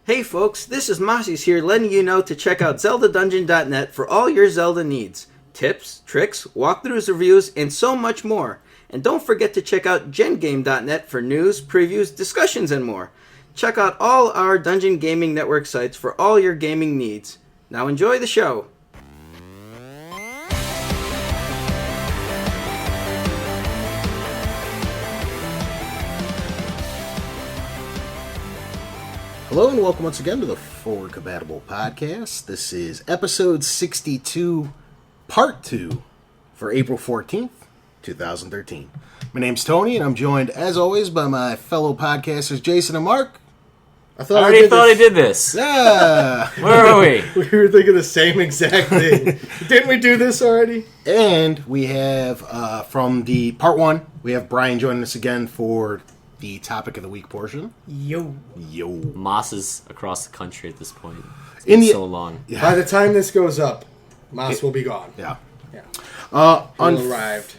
Hey folks, this is Mossies here letting you know to check out ZeldaDungeon.net for all your Zelda needs. Tips, tricks, walkthroughs, reviews, and so much more. And don't forget to check out GenGame.net for news, previews, discussions, and more. Check out all our Dungeon Gaming Network sites for all your gaming needs. Now enjoy the show. Hello and welcome once again to the Forward Compatible Podcast. This is episode 62, part 2 for April 14th, 2013. My name's Tony and I'm joined as always by my fellow podcasters Jason and Mark. I already thought I did this. Yeah. Where are we? We were thinking the same exact thing. Didn't we do this already? And we have from the part 1, we have Brian joining us again for the topic of the week portion. Yo. Mosses across the country at this point. It's been so long. Yeah. By the time this goes up, Moss will be gone. Yeah. Arrived.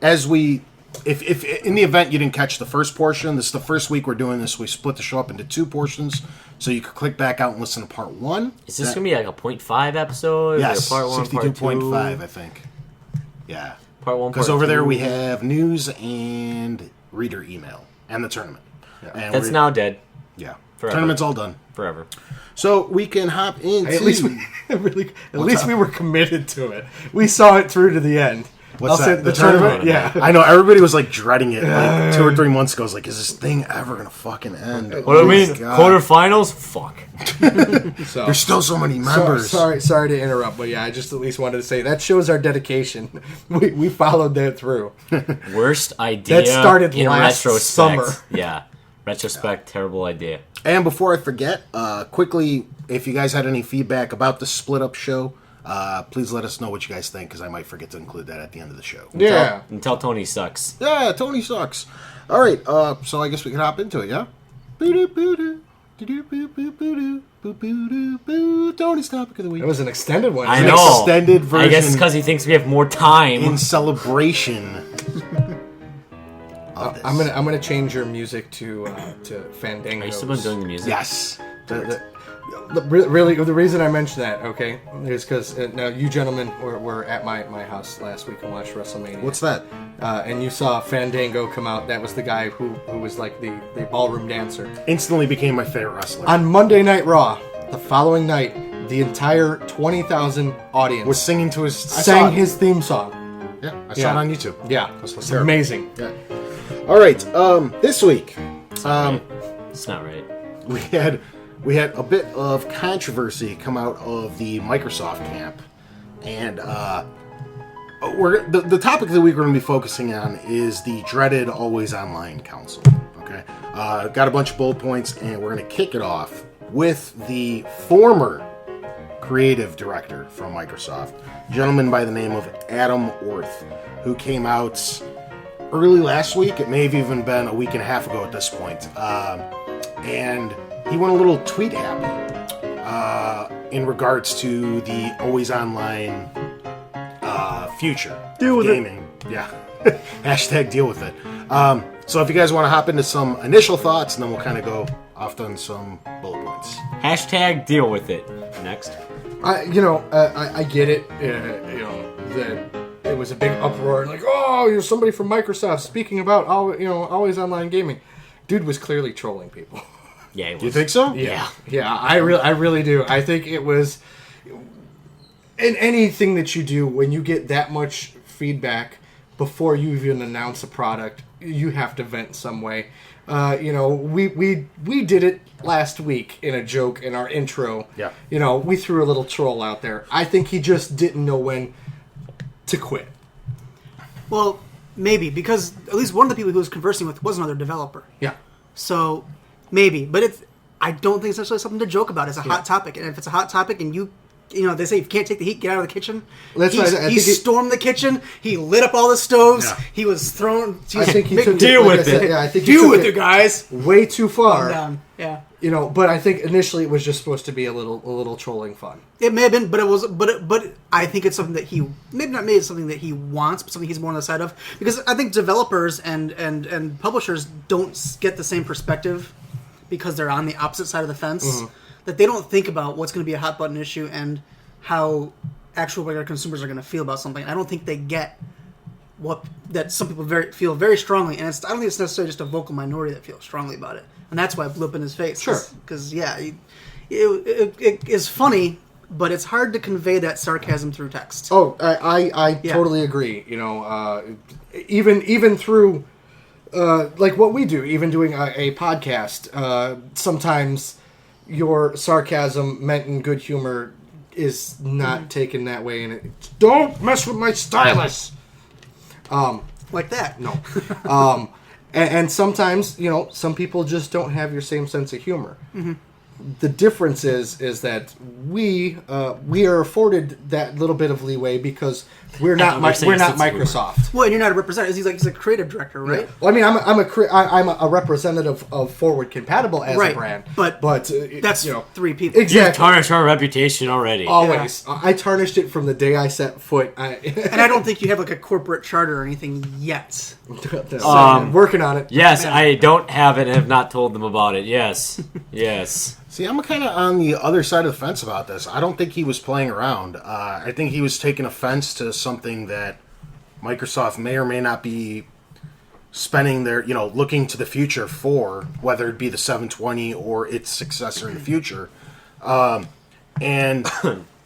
As we, if in the event you didn't catch the first portion, this is the first week we're doing this. We split the show up into 2 portions, so you could click back out and listen to part 1. Is this going to be like a 0.5 episode? Yes, or part 1, 62.5, I think. Yeah. Part 1, because over there we have news and reader email and the tournament. Yeah. And that's now dead. Yeah. Forever. Tournament's all done. Forever. So we can hop into... At least we were committed to it. We saw it through to the end. What's that? The tournament? Yeah. I know, everybody was like dreading it like 2 or 3 months ago. I was like, is this thing ever going to fucking end? What do you mean? Quarterfinals? Fuck. So, there's still so many members. Sorry to interrupt, but yeah, I just at least wanted to say that shows our dedication. We followed that through. Worst idea That started in last retrospect. summer. Yeah. Retrospect, terrible idea. And before I forget, quickly, if you guys had any feedback about the split-up show, please let us know what you guys think, because I might forget to include that at the end of the show. Yeah. Until Tony sucks. Yeah, Tony sucks. All right, so I guess we can hop into it, yeah? Tony's topic of the week. It was an extended one. I know. Extended version. I guess it's because he thinks we have more time. In celebration. I'm gonna change your music to Fandango. Are you still been doing the music? Yes. Really, the reason I mentioned that, okay, is because now you gentlemen were at my house last week and watched WrestleMania. What's that? And you saw Fandango come out. That was the guy who was like the ballroom dancer. Instantly became my favorite wrestler. On Monday Night Raw, the following night, the entire 20,000 audience was singing to his... sang his theme song. Yeah, I saw it on YouTube. Yeah, it's amazing. Yeah. All right, this week, It's not right. we had a bit of controversy come out of the Microsoft camp, and the topic of the week we're going to be focusing on is the dreaded Always Online Council. Okay, got a bunch of bullet points, and we're going to kick it off with the former creative director from Microsoft, a gentleman by the name of Adam Orth, who came out early last week. It may have even been a week and a half ago at this point, and he went a little tweet happy in regards to the Always Online future Deal with gaming. Yeah. Hashtag deal with it. So if you guys want to hop into some initial thoughts, and then we'll kind of go off on some bullet points. Hashtag deal with it. Next. I get it. That it was a big uproar, like, oh, you're somebody from Microsoft speaking about always online gaming. Dude was clearly trolling people. Yeah, he was. Do you think so? Yeah, I really do. I think it was in anything that you do, when you get that much feedback before you even announce a product, you have to vent some way. We did it last week in a joke in our intro. Yeah. We threw a little troll out there. I think he just didn't know when to quit. Well, maybe, because at least one of the people he was conversing with was another developer. Yeah. So, maybe. But I don't think it's necessarily something to joke about. It's a hot topic. And if it's a hot topic and they say if you can't take the heat, get out of the kitchen. He stormed the kitchen. He lit up all the stoves. Yeah. He was thrown... I think he took deal with it. Yeah, I think deal with it, guys. Way too far. Down. Yeah. But I think initially it was just supposed to be a little trolling fun. It may have been, but it was, but I think it's something that he it's something that he wants, but something he's more on the side of, because I think developers and publishers don't get the same perspective because they're on the opposite side of the fence, that they don't think about what's going to be a hot button issue and how actual regular consumers are going to feel about something. I don't think they get that some people feel very strongly, and I don't think it's necessarily just a vocal minority that feels strongly about it, and that's why it blew up in his face. Sure, because it is funny, but it's hard to convey that sarcasm through text. Oh, I totally agree. You know, even through like what we do, even doing a podcast, sometimes your sarcasm meant in good humor is not taken that way, and don't mess with my stylus. Like that. No. And sometimes, you know, some people just don't have your same sense of humor. Mm-hmm. The difference is that we are afforded that little bit of leeway because we're not Microsoft. Well, and you're not a representative. He's a creative director, right? Yeah. Well, I mean, I'm a representative of Forward Compatible as a brand, but that's you know, 3 people. Exactly. You've tarnished our reputation already. Always, I tarnished it from the day I set foot. And I don't think you have like a corporate charter or anything yet. Working on it. Yes, I don't have it and have not told them about it. Yes, yes. See, I'm kind of on the other side of the fence about this. I don't think he was playing around. I think he was taking offense to something that Microsoft may or may not be spending their, looking to the future for, whether it be the 720 or its successor in the future. And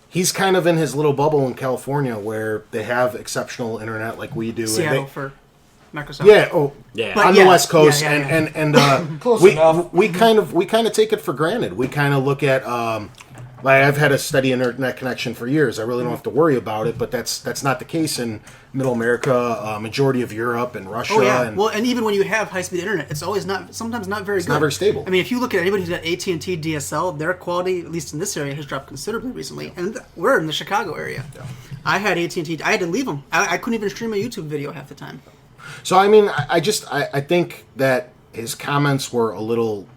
he's kind of in his little bubble in California where they have exceptional internet like we do. Seattle for Microsoft. Yeah, on the West Coast, and we kind of take it for granted. We kind of look at I've had a steady internet connection for years. I really don't have to worry about it, but that's not the case in Middle America, majority of Europe and Russia. Oh yeah, and even when you have high speed internet, it's always sometimes not very good. Not very stable. I mean, if you look at anybody who's got AT&T DSL, their quality, at least in this area, has dropped considerably recently. And we're in the Chicago area. Yeah. I had AT&T. I had to leave them. I couldn't even stream a YouTube video half the time. So, I mean, I think that his comments were a little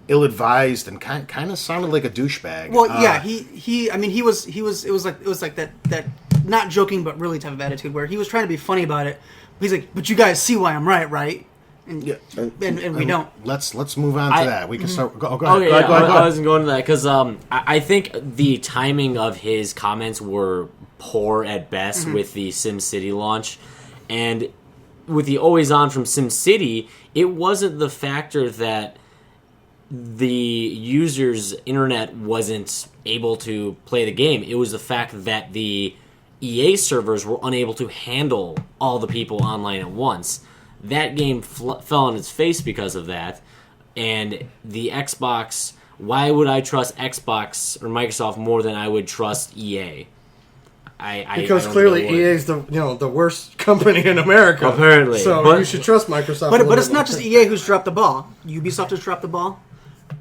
ill-advised and kind of sounded like a douchebag. Well, yeah, it was like that not joking but really type of attitude where he was trying to be funny about it. He's like, but you guys see why I'm right? And we don't. Let's move on to that. We can start. Go ahead. Okay, go ahead. I wasn't going to that because I think the timing of his comments were poor at best with the SimCity launch. And with the always on from SimCity, it wasn't the factor that the user's internet wasn't able to play the game. It was the fact that the EA servers were unable to handle all the people online at once. That game fell on its face because of that. And the Xbox, why would I trust Xbox or Microsoft more than I would trust EA? Because clearly EA is the worst company in America. Apparently, so you should trust Microsoft. But it's not just EA who's dropped the ball. Ubisoft has dropped the ball.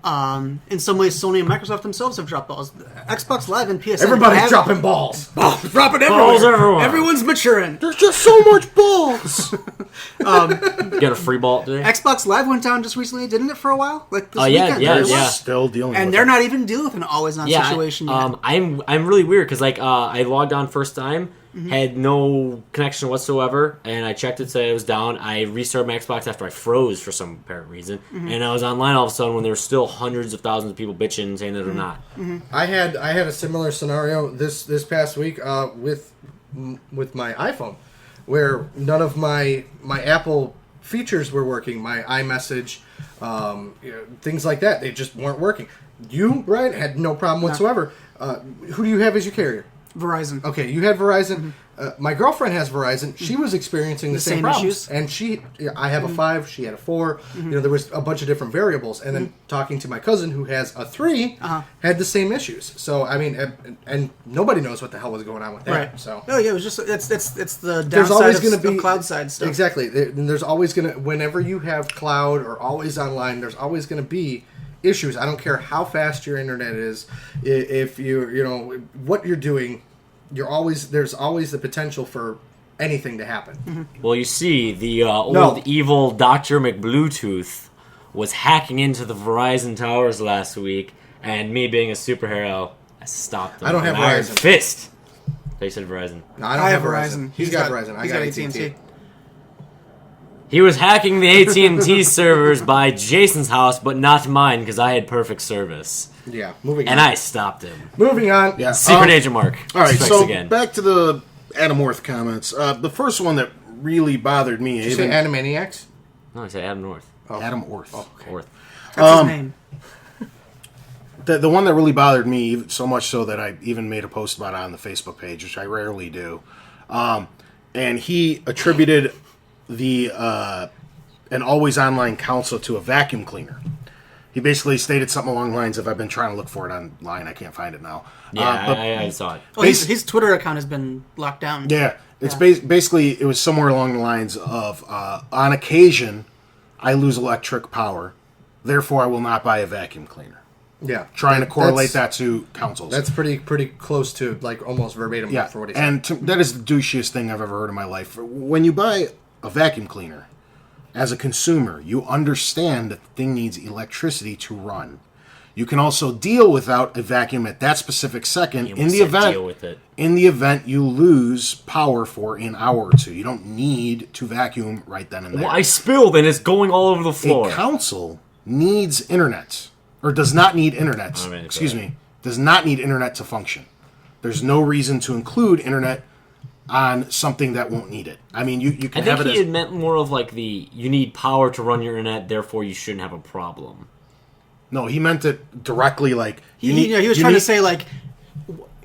In some ways, Sony and Microsoft themselves have dropped balls. Xbox Live and PSN. Everybody's dropping balls. Dropping everywhere. Everyone's maturing. There's just so much balls. Get a free ball today. Xbox Live went down just recently, didn't it? For a while, like this weekend. Yeah. Still dealing, and with they're it. not even dealing with an always-on situation yet. I'm really weird because I logged on first time. Had no connection whatsoever, and I checked it, said it was down. I restarted my Xbox after I froze for some apparent reason, and I was online all of a sudden when there were still hundreds of thousands of people bitching saying that they're not. I had a similar scenario this past week with my iPhone, where none of my Apple features were working. My iMessage, things like that, they just weren't working. You, Ryan, had no problem whatsoever. Who do you have as your carrier? Verizon. Okay, you had Verizon. My girlfriend has Verizon. She was experiencing the same problems. Issues. And I have a 5, she had a 4. There was a bunch of different variables. And then talking to my cousin who has a 3 had the same issues. So, I mean, and nobody knows what the hell was going on with that. Right. So. Oh, yeah, it was just, it's the downside of cloud side stuff. Exactly. There's always going to, whenever you have cloud or always online, there's always going to be issues. I don't care how fast your internet is. If what you're doing, there's always the potential for anything to happen. Well, you see, the evil Dr. McBluetooth was hacking into the Verizon towers last week, and me being a superhero, I stopped him. I don't have Iron Verizon. Fist. They said Verizon. No, I don't have Verizon. He's got Verizon. I got AT&T. He was hacking the AT&T servers by Jason's house, but not mine because I had perfect service. Yeah, moving on. And I stopped him. Moving on. Yeah. Secret Agent Mark. All right, Strikes so again. back to the Adam Orth comments. The first one that really bothered me. Did you say Animaniacs? No, I said Adam North. Oh. Adam Orth. Oh, okay. Orth. That's his name. The one that really bothered me, so much so that I even made a post about it on the Facebook page, which I rarely do. And he attributed the an always online console to a vacuum cleaner. He basically stated something along the lines of, I've been trying to look for it online, I can't find it now. Yeah, I saw it. Oh, his Twitter account has been locked down. Yeah, it's basically, it was somewhere along the lines of, on occasion, I lose electric power, therefore I will not buy a vacuum cleaner. Yeah. Trying to correlate that to consoles. That's pretty close to, like, almost verbatim for what he said. And that is the douchiest thing I've ever heard in my life. When you buy a vacuum cleaner, as a consumer, you understand that the thing needs electricity to run. You can also deal without a vacuum at that specific second in the event you lose power for an hour or two. You don't need to vacuum right then and there. Well, I spilled and it's going all over the floor. A console needs internet, or does not need internet. Does not need internet to function. There's no reason to include internet on something that won't need it. I mean, you can have it as... I think he had meant more of like you need power to run your internet, therefore you shouldn't have a problem. No, he meant it directly like... He was trying to say, like,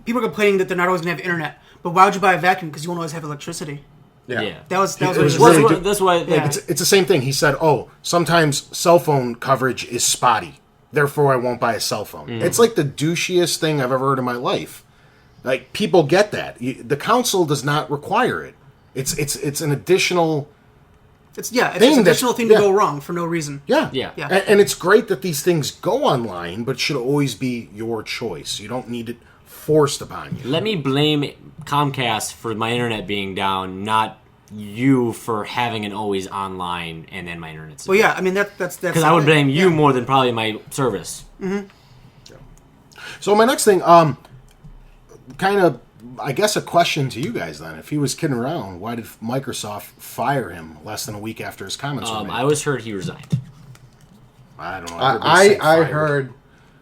people are complaining that they're not always going to have internet, but why would you buy a vacuum? Because you won't always have electricity. Yeah. That was what he was really saying. That's why... It's the same thing. He said, sometimes cell phone coverage is spotty, therefore I won't buy a cell phone. It's like the douchiest thing I've ever heard in my life. Like, people get that. The console does not require it. It's an additional... It's an additional thing to go wrong for no reason. Yeah. Yeah. And it's great that these things go online, but it should always be your choice. You don't need it forced upon you. Let me blame Comcast for my internet being down, not you for having an always online and then my internet's down. Well, yeah, I mean, that's... Because I would blame you more than probably my service. Mm-hmm. So my next thing... kind of, I guess, a question to you guys then. If he was kidding around, why did Microsoft fire him less than a week after his comments were made? I always heard he resigned. I don't know. I heard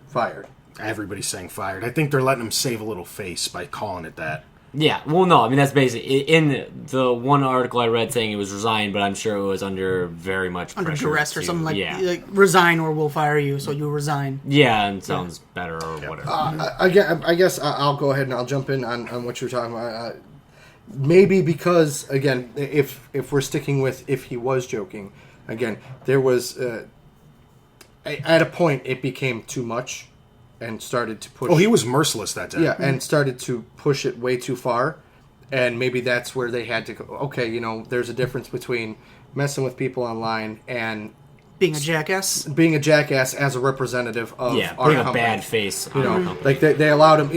fired. Everybody's saying fired. I think they're letting him save a little face by calling it that. Yeah, well, no, I mean, that's basically... In the one article I read saying it was resigned, but I'm sure it was under very much pressure. Under duress or something like resign or we'll fire you, so you resign. Yeah, and sounds better or whatever. I guess I'll go ahead and I'll jump in on what you're talking about. Maybe because, again, if we're sticking with if he was joking, again, there was... at a point, it became too much. And started to push... Oh, he was merciless that day. Yeah, and started to push it way too far. And maybe that's where they had to go, okay, there's a difference between messing with people online and... Being a jackass? Being a jackass as a representative of our putting company. a bad face on our company. Like, they allowed him,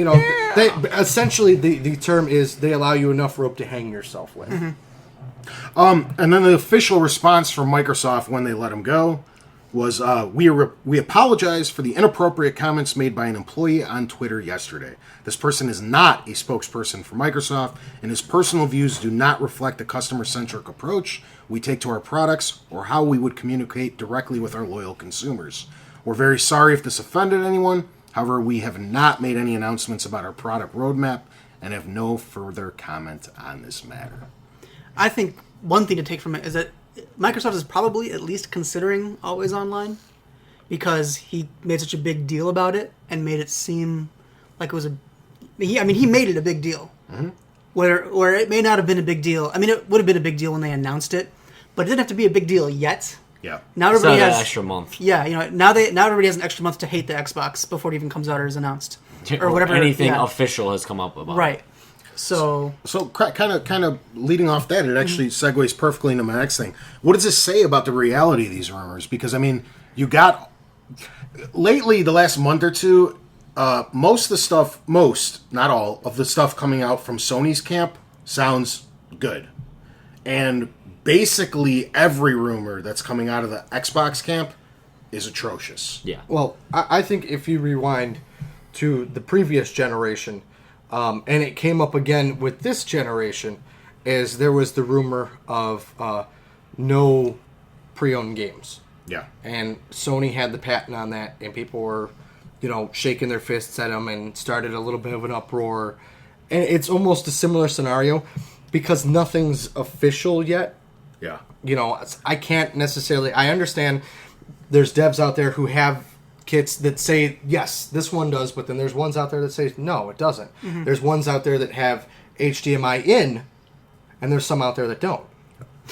they essentially, the term is they allow you enough rope to hang yourself with. Mm-hmm. And then the official response from Microsoft when they let him go was, we apologize for the inappropriate comments made by an employee on Twitter yesterday. This person is not a spokesperson for Microsoft, and his personal views do not reflect a customer-centric approach we take to our products or how we would communicate directly with our loyal consumers. We're very sorry if this offended anyone. However, we have not made any announcements about our product roadmap and have no further comment on this matter. I think one thing to take from it is that Microsoft is probably at least considering always online because he made such a big deal about it and made it seem like it was he made it a big deal. Mm-hmm. Where it may not have been a big deal. I mean, it would have been a big deal when they announced it, but it didn't have to be a big deal yet. Yeah. Now everybody has an extra month. Yeah, now everybody has an extra month to hate the Xbox before it even comes out or is announced or whatever. Anything official has come up about. Right. So kind of leading off that, it actually segues perfectly into my next thing. What does this say about the reality of these rumors? Because, I mean, you got... Lately, the last month or two, most, not all, of the stuff coming out from Sony's camp sounds good. And basically every rumor that's coming out of the Xbox camp is atrocious. Yeah. Well, I think if you rewind to the previous generation... and it came up again with this generation, is there was the rumor of no pre-owned games. Yeah. And Sony had the patent on that, and people were, shaking their fists at them and started a little bit of an uproar. And it's almost a similar scenario because nothing's official yet. Yeah. I can't necessarily... I understand there's devs out there who have kits that say, yes, this one does, but then there's ones out there that say, no, it doesn't. Mm-hmm. There's ones out there that have HDMI in, and there's some out there that don't.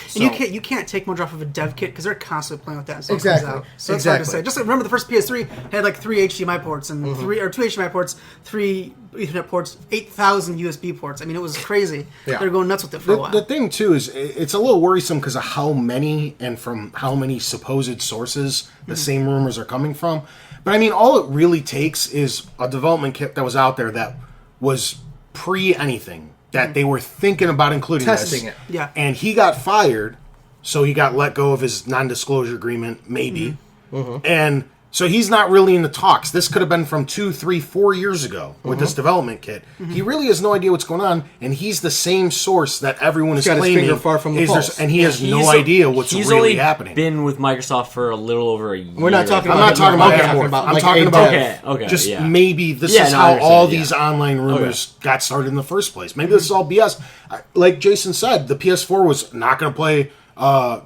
So, and you can't take much off of a dev kit because they're constantly playing with that until exactly. it comes out. So it's hard to say. Just remember the first PS3 had like 3 HDMI ports and two HDMI ports, 3 Ethernet ports, 8,000 USB ports. I mean, it was crazy. Yeah. They're going nuts with it for a while. The thing too is it's a little worrisome because of how many and from how many supposed sources the same rumors are coming from. But I mean, all it really takes is a development kit that was out there that was pre anything. That they were thinking about including testing this. it. Yeah. And he got fired, so he got let go of his non-disclosure agreement, maybe. And so he's not really in the talks. This could have been from 2, 3, 4 years ago with this development kit. He really has no idea what's going on, and he's the same source that everyone is got his claiming. finger far from the pulse. And he has no idea what's he's really only happening. been with Microsoft for a little over a year. We're not talking I'm about not talking about him. anymore. About I'm like talking a about dev. Okay, just yeah. maybe this Yeah, is no, I how understand, all yeah. these online rumors got started in the first place. Maybe this is all BS. Like Jason said, the PS4 was not going to play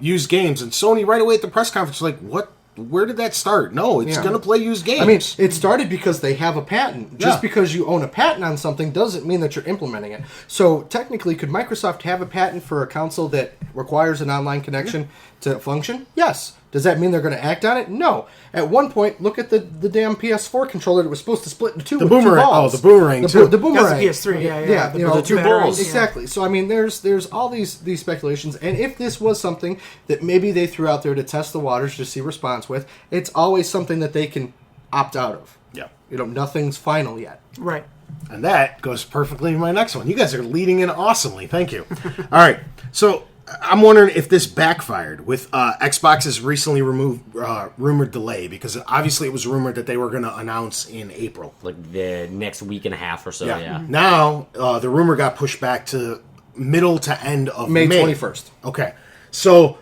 used games, and Sony right away at the press conference was like, "What? Where did that start? No, it's going to play used games." I mean, it started because they have a patent. Just Yeah. because you own a patent on something doesn't mean that you're implementing it. So technically, could Microsoft have a patent for a console that requires an online connection to function? Yes. Does that mean they're going to act on it? No. At one point, look at the damn PS4 controller that was supposed to split into two The with boomerang. two balls. Oh, the boomerang, too. The boomerang. That's the PS3, yeah. The two batteries, balls. yeah. Exactly. So I mean, there's all these speculations, and if this was something that maybe they threw out there to test the waters to see response with, it's always something that they can opt out of. Yeah. Nothing's final yet. Right. And that goes perfectly to my next one. You guys are leading in awesomely. Thank you. All right. So I'm wondering if this backfired with Xbox's recently rumored delay, because obviously it was rumored that they were going to announce in April. Like the next week and a half or so, yeah. Now, the rumor got pushed back to middle to end of May 21st. Okay. So,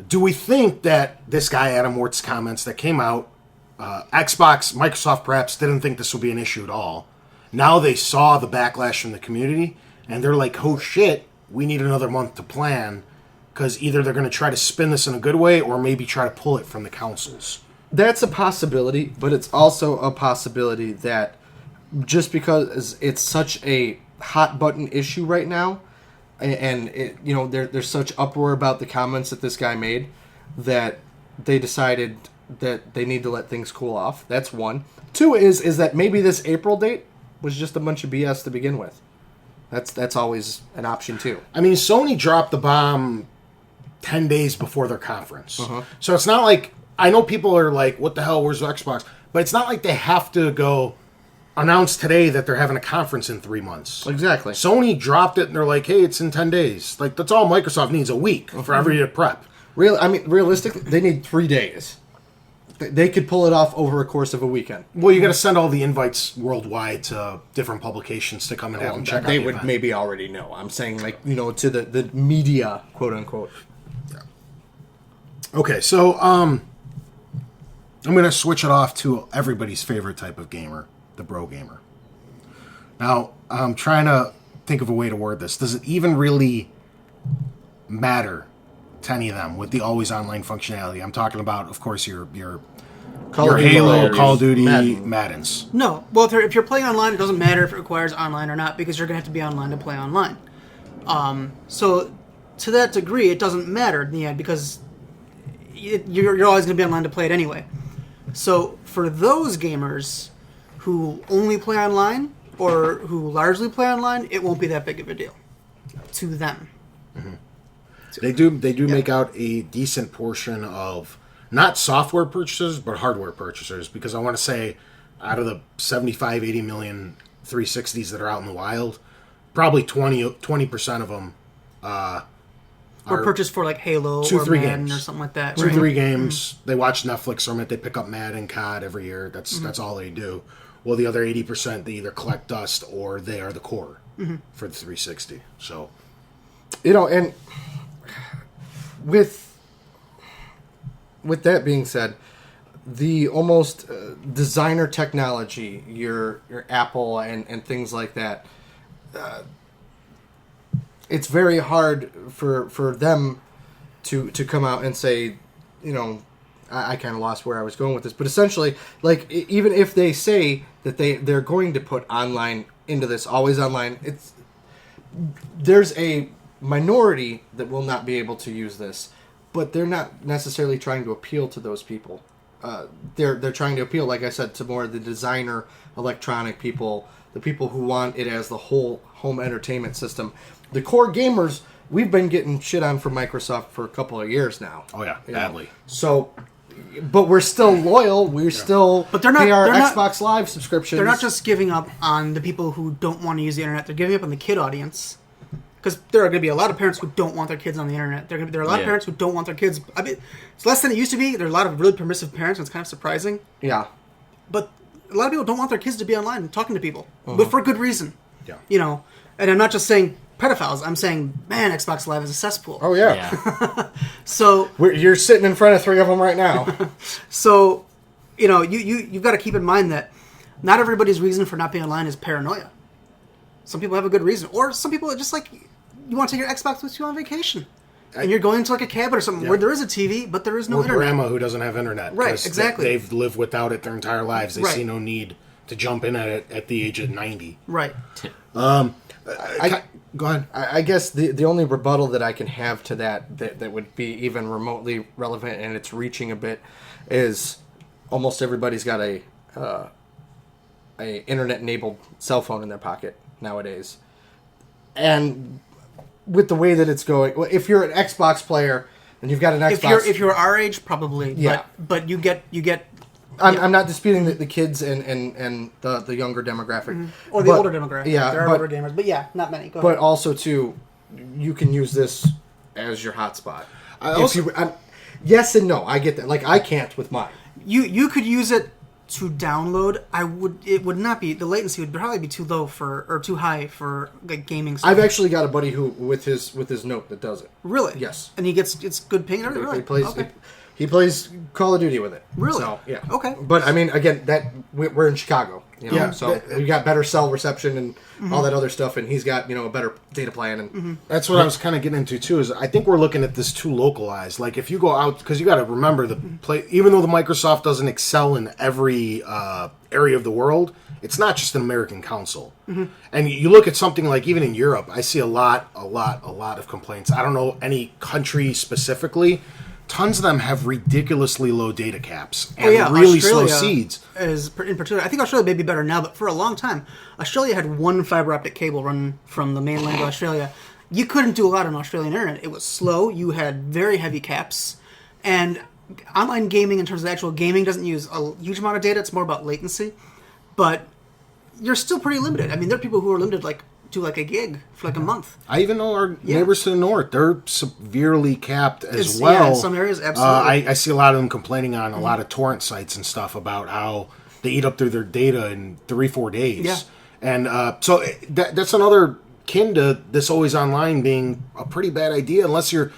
do we think that this guy, Adam Wart's comments that came out, Xbox, Microsoft perhaps didn't think this would be an issue at all. Now they saw the backlash from the community, and they're like, oh shit, we need another month to plan, because either they're going to try to spin this in a good way or maybe try to pull it from the consoles. That's a possibility, but it's also a possibility that just because it's such a hot button issue right now, and there's such uproar about the comments that this guy made, that they decided that they need to let things cool off. That's one. Two is that maybe this April date was just a bunch of BS to begin with. That's always an option too. I mean, Sony dropped the bomb 10 days before their conference. So it's not like, I know people are like, what the hell, where's the Xbox? But it's not like they have to go announce today that they're having a conference in 3 months. Exactly. Sony dropped it and they're like, hey, it's in 10 days. Like, that's all Microsoft needs, a week for everybody to prep. Realistically, they need 3 days. They could pull it off over a course of a weekend. Well, you got to send all the invites worldwide to different publications to come and have them check out They the would event. maybe already know. I'm saying, to the media, quote unquote. Okay, so I'm going to switch it off to everybody's favorite type of gamer, the bro gamer. Now, I'm trying to think of a way to word this. Does it even really matter to any of them with the always online functionality? I'm talking about, of course, your Halo, Call of Duty, Maddens. No. Well, if you're playing online, it doesn't matter if it requires online or not, because you're going to have to be online to play online. So, to that degree, it doesn't matter in the end, because you're always going to be online to play it anyway. So, for those gamers who only play online, or who largely play online, it won't be that big of a deal to them. Mm-hmm. They do make out a decent portion of not software purchasers, but hardware purchasers, because I want to say out of the 75, 80 million 360s that are out in the wild, probably 20% of them are purchased for like Halo 2, or 3 Madden games. or something like that. 2, right? 3 games. They watch Netflix or they pick up Madden, COD every year. That's all they do. Well, the other 80%, they either collect dust or they are the core for the 360. So, And with that being said, the almost designer technology, your Apple and things like that, it's very hard for them to come out and say, I kind of lost where I was going with this, but essentially, like, even if they say that they're going to put online into this, always online, there's a minority that will not be able to use this, but they're not necessarily trying to appeal to those people. They're trying to appeal, like I said, to more of the designer, electronic people, the people who want it as the whole home entertainment system. The core gamers, we've been getting shit on from Microsoft for a couple of years now. Oh yeah, badly. So, but we're still loyal. We're still but they're not, pay our they're Xbox Live subscriptions. They're not just giving up on the people who don't want to use the internet. They're giving up on the kid audience. Because there are going to be a lot of parents who don't want their kids on the internet. There are a lot of parents who don't want their kids. I mean, it's less than it used to be. There are a lot of really permissive parents, and it's kind of surprising. Yeah. But a lot of people don't want their kids to be online and talking to people, but for good reason. Yeah. And I'm not just saying pedophiles. I'm saying, man, Xbox Live is a cesspool. Oh yeah. So you're sitting in front of 3 of them right now. So, you've got to keep in mind that not everybody's reason for not being online is paranoia. Some people have a good reason, or some people are just like, you want to take your Xbox with you on vacation, and you're going to like a cabin or something where there is a TV, but there is no internet. Grandma who doesn't have internet. Right, exactly. They've lived without it their entire lives. They see no need to jump in at it at the age of 90. Right. Go ahead. I guess the only rebuttal that I can have to that would be even remotely relevant, and it's reaching a bit, is almost everybody's got a internet-enabled cell phone in their pocket nowadays. And with the way that it's going, if you're an Xbox player and you've got an Xbox, if you're our age, probably. Yeah. But you get. I'm not disputing the kids and the younger demographic Or the older demographic. Yeah, there are older gamers, but yeah, not many. Go ahead. But also too, you can use this as your hotspot. Yes and no. I get that. Like I can't with mine. You could use it to download. It would not be, the latency would probably be too low or too high for like gaming stuff. I've actually got a buddy who with his Note that does it. Really? Yes. And it's good ping and everything. Really? He plays Call of Duty with it. Really? So, yeah. Okay. But I mean, again, we're in Chicago, so we got better cell reception and all that other stuff, and he's got a better data plan, and that's what I was kind of getting into too. Is I think we're looking at this too localized. Like if you go out, because you got to remember even though the Microsoft doesn't excel in every area of the world, it's not just an American console. And you look at something like even in Europe, I see a lot of complaints. I don't know any country specifically. Tons of them have ridiculously low data caps and really slow seeds. In particular, I think Australia may be better now, but for a long time, Australia had one fiber optic cable run from the mainland of Australia. You couldn't do a lot on Australian internet. It was slow. You had very heavy caps, and online gaming, in terms of actual gaming, doesn't use a huge amount of data. It's more about latency, but you're still pretty limited. I mean, there are people who are limited to a gig for a month. I even know our neighbors to the north, they're severely capped as well. Yeah, in some areas, absolutely. I see a lot of them complaining on a lot of torrent sites and stuff about how they eat up through their data in 3-4 days. Yeah. And so that's another kin to this always online being a pretty bad idea, unless you're,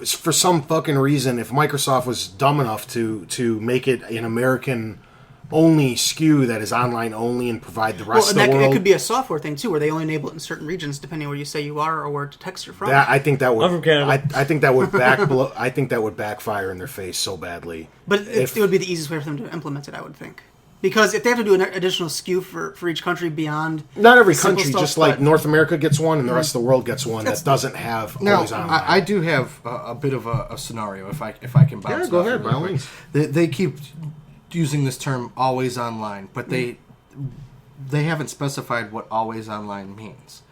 for some fucking reason, if Microsoft was dumb enough to make it an American only SKU that is online only and provide the rest of the world. It could be a software thing too, where they only enable it in certain regions, depending on where you say you are or where to text you're from. I think that would. I'm from Canada. I think that would backfire in their face so badly. But it would be the easiest way for them to implement it, I would think. Because if they have to do an additional SKU for each country beyond... Not every country, just like North America gets one and the rest of the world gets one that doesn't have always online. I do have a bit of a scenario, if I can bounce. Yeah, go ahead, by all means. They keep using this term always online, but they haven't specified what always online means.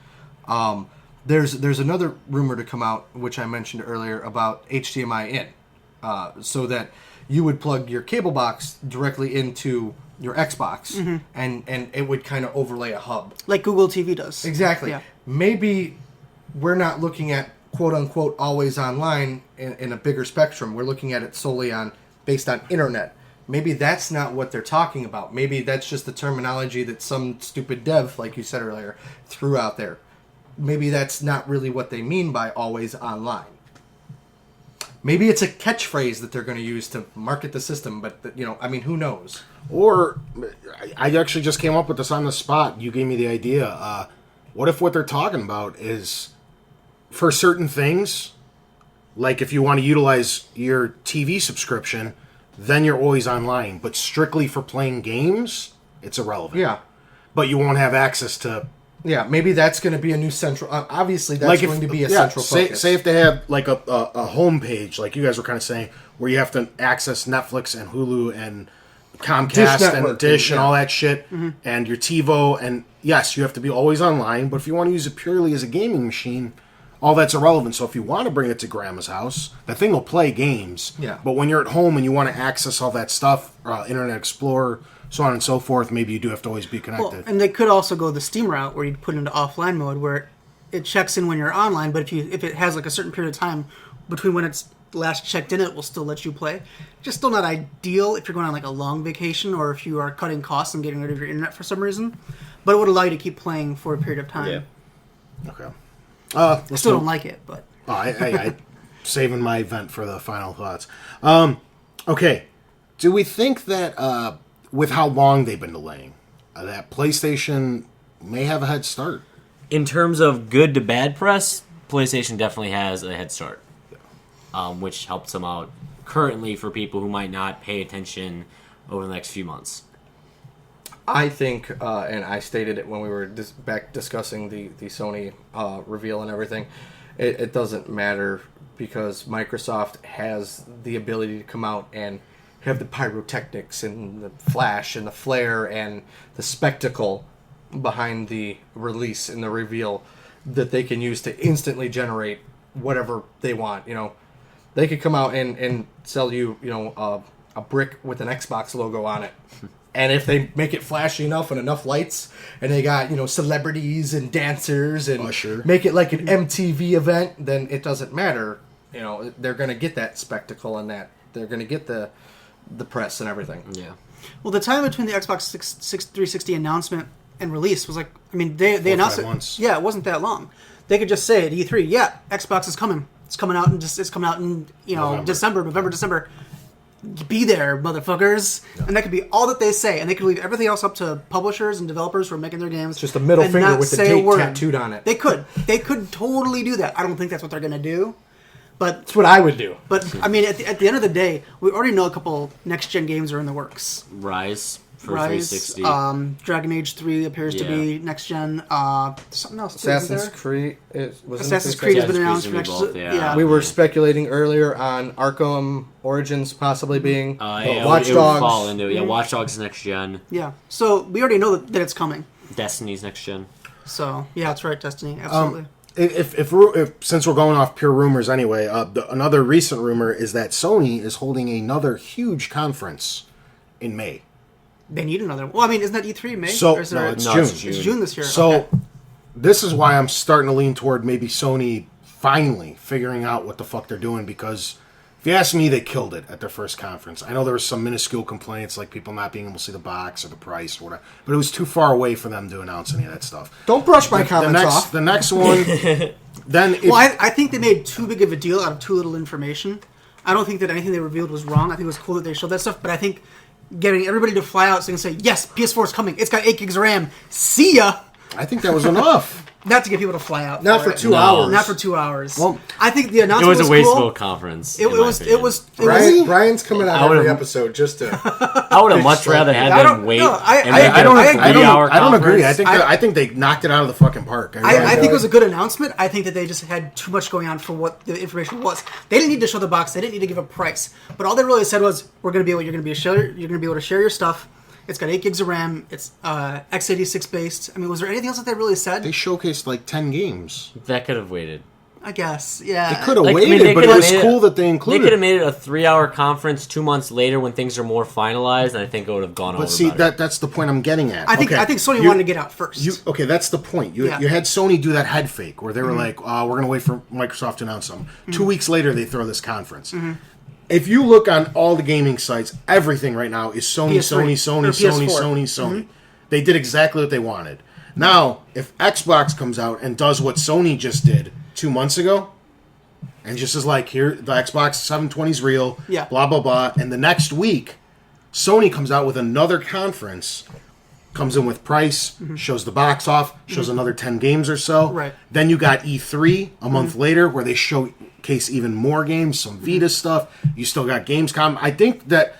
There's another rumor to come out, which I mentioned earlier, about HDMI in, so that you would plug your cable box directly into your Xbox, and it would kind of overlay a hub. Like Google TV does. Exactly. Yeah. Maybe we're not looking at quote-unquote always online in a bigger spectrum. We're looking at it solely based on internet. Maybe that's not what they're talking about. Maybe that's just the terminology that some stupid dev, like you said earlier, threw out there. Maybe that's not really what they mean by always online. Maybe it's a catchphrase that they're going to use to market the system, but I mean, who knows? Or I actually just came up with this on the spot. You gave me the idea. What if what they're talking about is for certain things, like if you want to utilize your TV subscription, then you're always online. But strictly for playing games, it's irrelevant. Yeah. But you won't have access to... Yeah, maybe that's going to be a new central... obviously, that's going to be a central focus. Say if they have like a homepage, like you guys were kind of saying, where you have to access Netflix and Hulu and Comcast and Dish and all that shit, and your TiVo, and yes, you have to be always online, but if you want to use it purely as a gaming machine, all that's irrelevant. So if you want to bring it to grandma's house, the thing will play games. Yeah. But when you're at home and you want to access all that stuff, Internet Explorer, so on and so forth, maybe you do have to always be connected. Well, and they could also go the Steam route where you'd put it into offline mode where it checks in when you're online, but if it has like a certain period of time between when it's last checked in, it will still let you play. Just still not ideal if you're going on like a long vacation or if you are cutting costs and getting rid of your internet for some reason. But it would allow you to keep playing for a period of time. Yeah. Okay. I still don't like it, but... I saving my vent for the final thoughts. Okay. Do we think that... with how long they've been delaying, that PlayStation may have a head start? In terms of good to bad press, PlayStation definitely has a head start, which helps them out currently for people who might not pay attention over the next few months. I think, and I stated it when we were back discussing the Sony reveal and everything, it doesn't matter because Microsoft has the ability to come out and have the pyrotechnics and the flash and the flare and the spectacle behind the release and the reveal that they can use to instantly generate whatever they want. They could come out and sell you, a brick with an Xbox logo on it. And if they make it flashy enough and enough lights, and they got, celebrities and dancers and make it like an MTV event, then it doesn't matter. They're going to get that spectacle and that. They're going to get the press and everything. Yeah. Well, the time between the Xbox 360 announcement and release was they announced it. Months. Yeah, it wasn't that long. They could just say at E3, yeah, Xbox is coming. It's coming out in November, December. Be there, motherfuckers. Yeah. And that could be all that they say, and they could leave everything else up to publishers and developers who are making their games. Just a middle finger with the date tattooed on it. They could totally do that. I don't think that's what they're going to do. But that's what I would do. But I mean, at the end of the day, we already know a couple next gen games are in the works. Rise for 360. Dragon Age 3 appears to be next gen. Something else. Assassin's Creed. Assassin's Creed has been announced for next gen. Yeah. We were speculating earlier on Arkham Origins possibly being Watch Dogs. Fall into it. Yeah, Watch Dogs next gen. Yeah. So we already know that it's coming. Destiny's next gen. So yeah, that's right. Destiny, absolutely. If since we're going off pure rumors anyway, another recent rumor is that Sony is holding another huge conference in May. They need another. Well, I mean, isn't that E3 May? So it's June. It's June this year. So this is why I'm starting to lean toward maybe Sony finally figuring out what the fuck they're doing, because if you ask me, they killed it at their first conference. I know there was some minuscule complaints, like people not being able to see the box or the price or whatever, but it was too far away for them to announce any of that stuff. Don't brush my comments off. The next one, then... I think they made too big of a deal out of too little information. I don't think that anything they revealed was wrong. I think it was cool that they showed that stuff, but I think getting everybody to fly out so they can say, yes, PS4 is coming. It's got 8 gigs of RAM. See ya! I think that was enough. Not to get people to fly out. Not for 2 hours. Not for 2 hours. Well, I think the announcement was a wasteful cool. conference. It was. Brian's coming out every episode just to. I would have much rather had them wait. I don't agree. I think they knocked it out of the fucking park. I think it was a good announcement. I think that they just had too much going on for what the information was. They didn't need to show the box. They didn't need to give a price. But all they really said was, "We're going to be able. You're going to be able to share your stuff. It's got 8 gigs of RAM. It's x86 based. I mean, was there anything else that they really said? They showcased like 10 games. That could have waited. I guess, yeah. They could have waited, but it was cool that they included. They could have made it a 3-hour conference 2 months later when things are more finalized, and I think it would have gone over. But see, better. that's the point I'm getting at. I think Sony wanted to get out first. Okay, that's the point. You had Sony do that head fake where they were like, we're going to wait for Microsoft to announce something. 2 weeks later, they throw this conference. If you look on all the gaming sites, everything right now is Sony, Sony. They did exactly what they wanted. Now, if Xbox comes out and does what Sony just did 2 months ago, and just is like, here, the Xbox 720 is real, Yeah. blah, blah, blah. And the next week, Sony comes out with another conference, comes in with price, shows the box off, shows another 10 games or so. Right. Then you got E3 a month later, where they showcase even more games, some Vita stuff. You still got Gamescom. I think that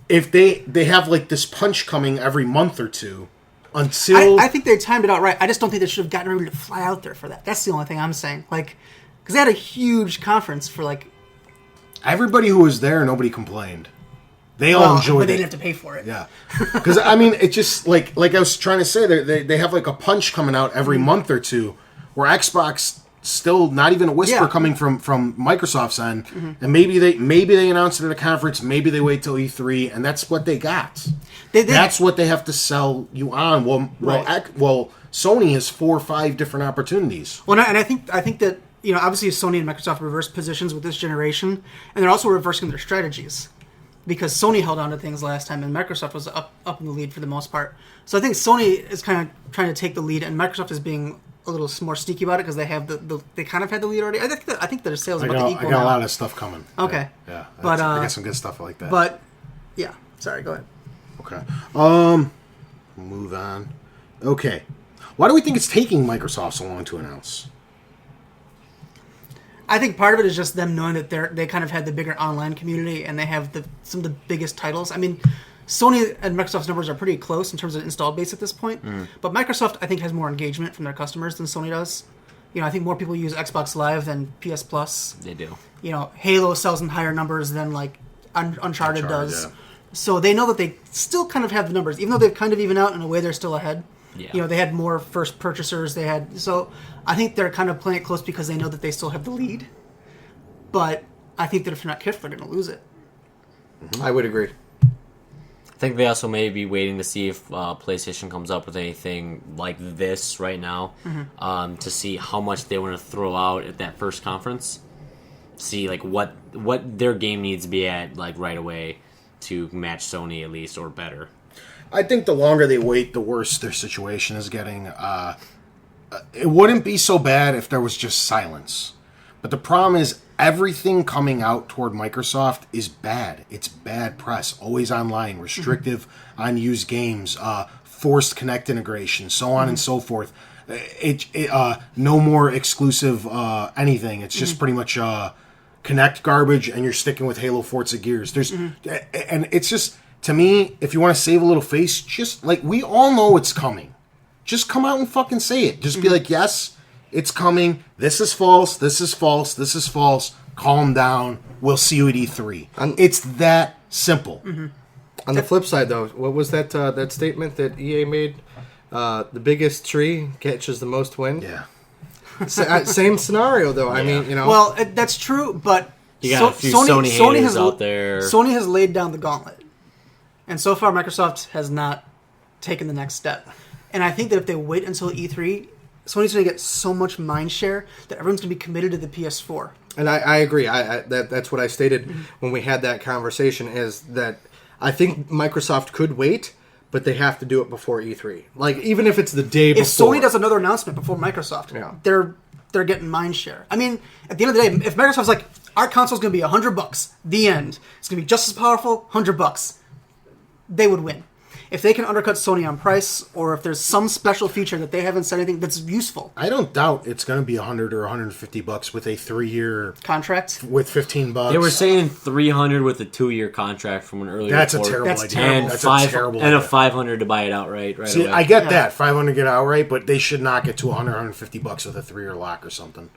if they have like this punch coming every month or two, until... I think they timed it out right. I just don't think they should have gotten everybody to fly out there for that. That's the only thing I'm saying. Like, because they had a huge conference for like... Everybody who was there, nobody complained. They all enjoyed it. But they didn't have to pay for it. Yeah. Because, I mean, it just, like I was trying to say, they have like a punch coming out every month or two, where Xbox... still not even a whisper coming from Microsoft's end, and maybe they announce it at a conference, maybe they wait till E3, and that's what they got. That's what they have to sell you on. Well, Sony has 4 or 5 different opportunities. Well, and I think that obviously Sony and Microsoft reverse positions with this generation, and they're also reversing their strategies because Sony held on to things last time, and Microsoft was up in the lead for the most part. So I think Sony is kind of trying to take the lead, and Microsoft is being a little more sneaky about it because they have they kind of had the lead already. I think their sales are about equal. I got a lot of stuff coming. Okay. Yeah. But I got some good stuff like that. But yeah, sorry. Go ahead. Okay. Move on. Okay. Why do we think it's taking Microsoft so long to announce? I think part of it is just them knowing that they kind of had the bigger online community and they have some of the biggest titles. I mean, Sony and Microsoft's numbers are pretty close in terms of installed base at this point, but Microsoft, I think, has more engagement from their customers than Sony does. I think more people use Xbox Live than PS Plus. They do. Halo sells in higher numbers than like Uncharted does. Yeah. So they know that they still kind of have the numbers, even though they've kind of even out in a way they're still ahead. Yeah. They had more first purchasers. So I think they're kind of playing it close because they know that they still have the lead. But I think that if they're not careful, they're going to lose it. I would agree. I think they also may be waiting to see if PlayStation comes up with anything like this right now, to see how much they want to throw out at that first conference. See like what their game needs to be at like right away to match Sony at least or better. I think the longer they wait, the worse their situation is getting. It wouldn't be so bad if there was just silence. But the problem is everything coming out toward Microsoft is bad. It's bad press. Always online, restrictive on used games, forced Kinect integration, so on and so forth. No more exclusive anything. It's just pretty much Kinect garbage, and you're sticking with Halo, Forza, Gears. And it's just, to me, if you want to save a little face, just like, we all know it's coming. Just come out and fucking say it. Just be like, yes, it's coming. This is false. This is false. This is false. Calm down. We'll see you at E3. It's that simple. On the flip side, though, what was that statement that EA made? The biggest tree catches the most wind. Yeah. Same scenario, though. Yeah. I mean, Well, that's true, but You got a few Sony haters out there. Sony has laid down the gauntlet, and so far Microsoft has not taken the next step. And I think that if they wait until E3, Sony's going to get so much mind share that everyone's going to be committed to the PS4. And I agree. That's what I stated when we had that conversation, is that I think Microsoft could wait, but they have to do it before E3. Like, even if it's the day before. If Sony does another announcement before Microsoft, they're getting mind share. I mean, at the end of the day, if Microsoft's like, our console's going to be $100, the end, it's going to be just as powerful, $100, they would win. If they can undercut Sony on price, or if there's some special feature that they haven't said anything that's useful. I don't doubt it's going to be $100 or $150 with a 3-year contract with $15. They were saying $300 with a 2-year contract from an earlier. That's report. a terrible That's idea. terrible. That's a terrible and idea. a $500 to buy it outright. Right See, away. I get that $500 get outright, but they should not get to $100, $150 with a 3-year lock or something.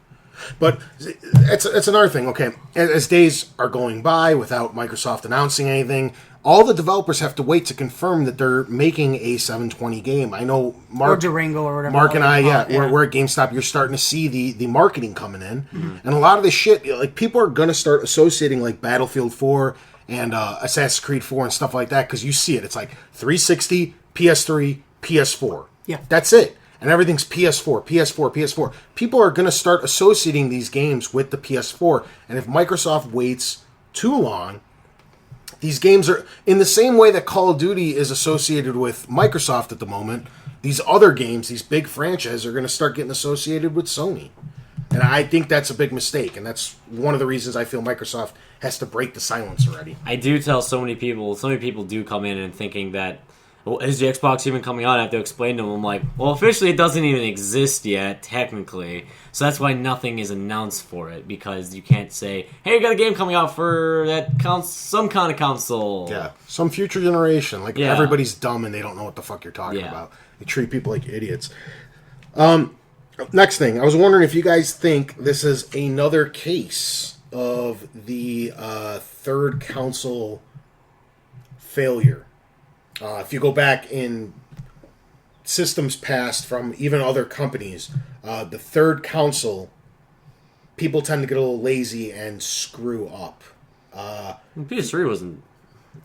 But it's another thing. Okay, as days are going by without Microsoft announcing anything, all the developers have to wait to confirm that they're making a 720 game. I know Mark, or Durango or whatever. Mark and I, we're at GameStop. You're starting to see the marketing coming in, and a lot of the shit, like, people are going to start associating like Battlefield 4 and Assassin's Creed 4 and stuff like that, because you see it. It's like 360, PS3, PS4. Yeah, that's it. And everything's PS4, PS4, PS4. People are going to start associating these games with the PS4. And if Microsoft waits too long, these games are, in the same way that Call of Duty is associated with Microsoft at the moment, these other games, these big franchises, are going to start getting associated with Sony. And I think that's a big mistake, and that's one of the reasons I feel Microsoft has to break the silence already. I do tell so many people do come in and thinking that, well, is the Xbox even coming out? I have to explain to them, I'm like, well, officially it doesn't even exist yet, technically. So that's why nothing is announced for it, because you can't say, hey, you got a game coming out for some kind of console. Yeah, some future generation. Like, everybody's dumb and they don't know what the fuck you're talking about. They treat people like idiots. Next thing, I was wondering if you guys think this is another case of the third console failure. If you go back in systems past from even other companies, the third console, people tend to get a little lazy and screw up. PS3 wasn't.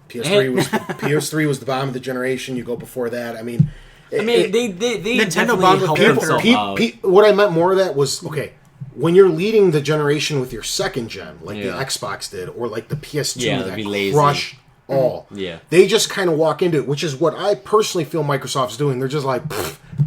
PS3 was the bottom of the generation. You go before that. I mean, they Nintendo definitely helped themselves out. What I meant more of that was, okay, when you're leading the generation with your second gen, like the Xbox did, or like the PS2 that crushed all. Yeah. They just kind of walk into it, which is what I personally feel Microsoft's doing. They're just like,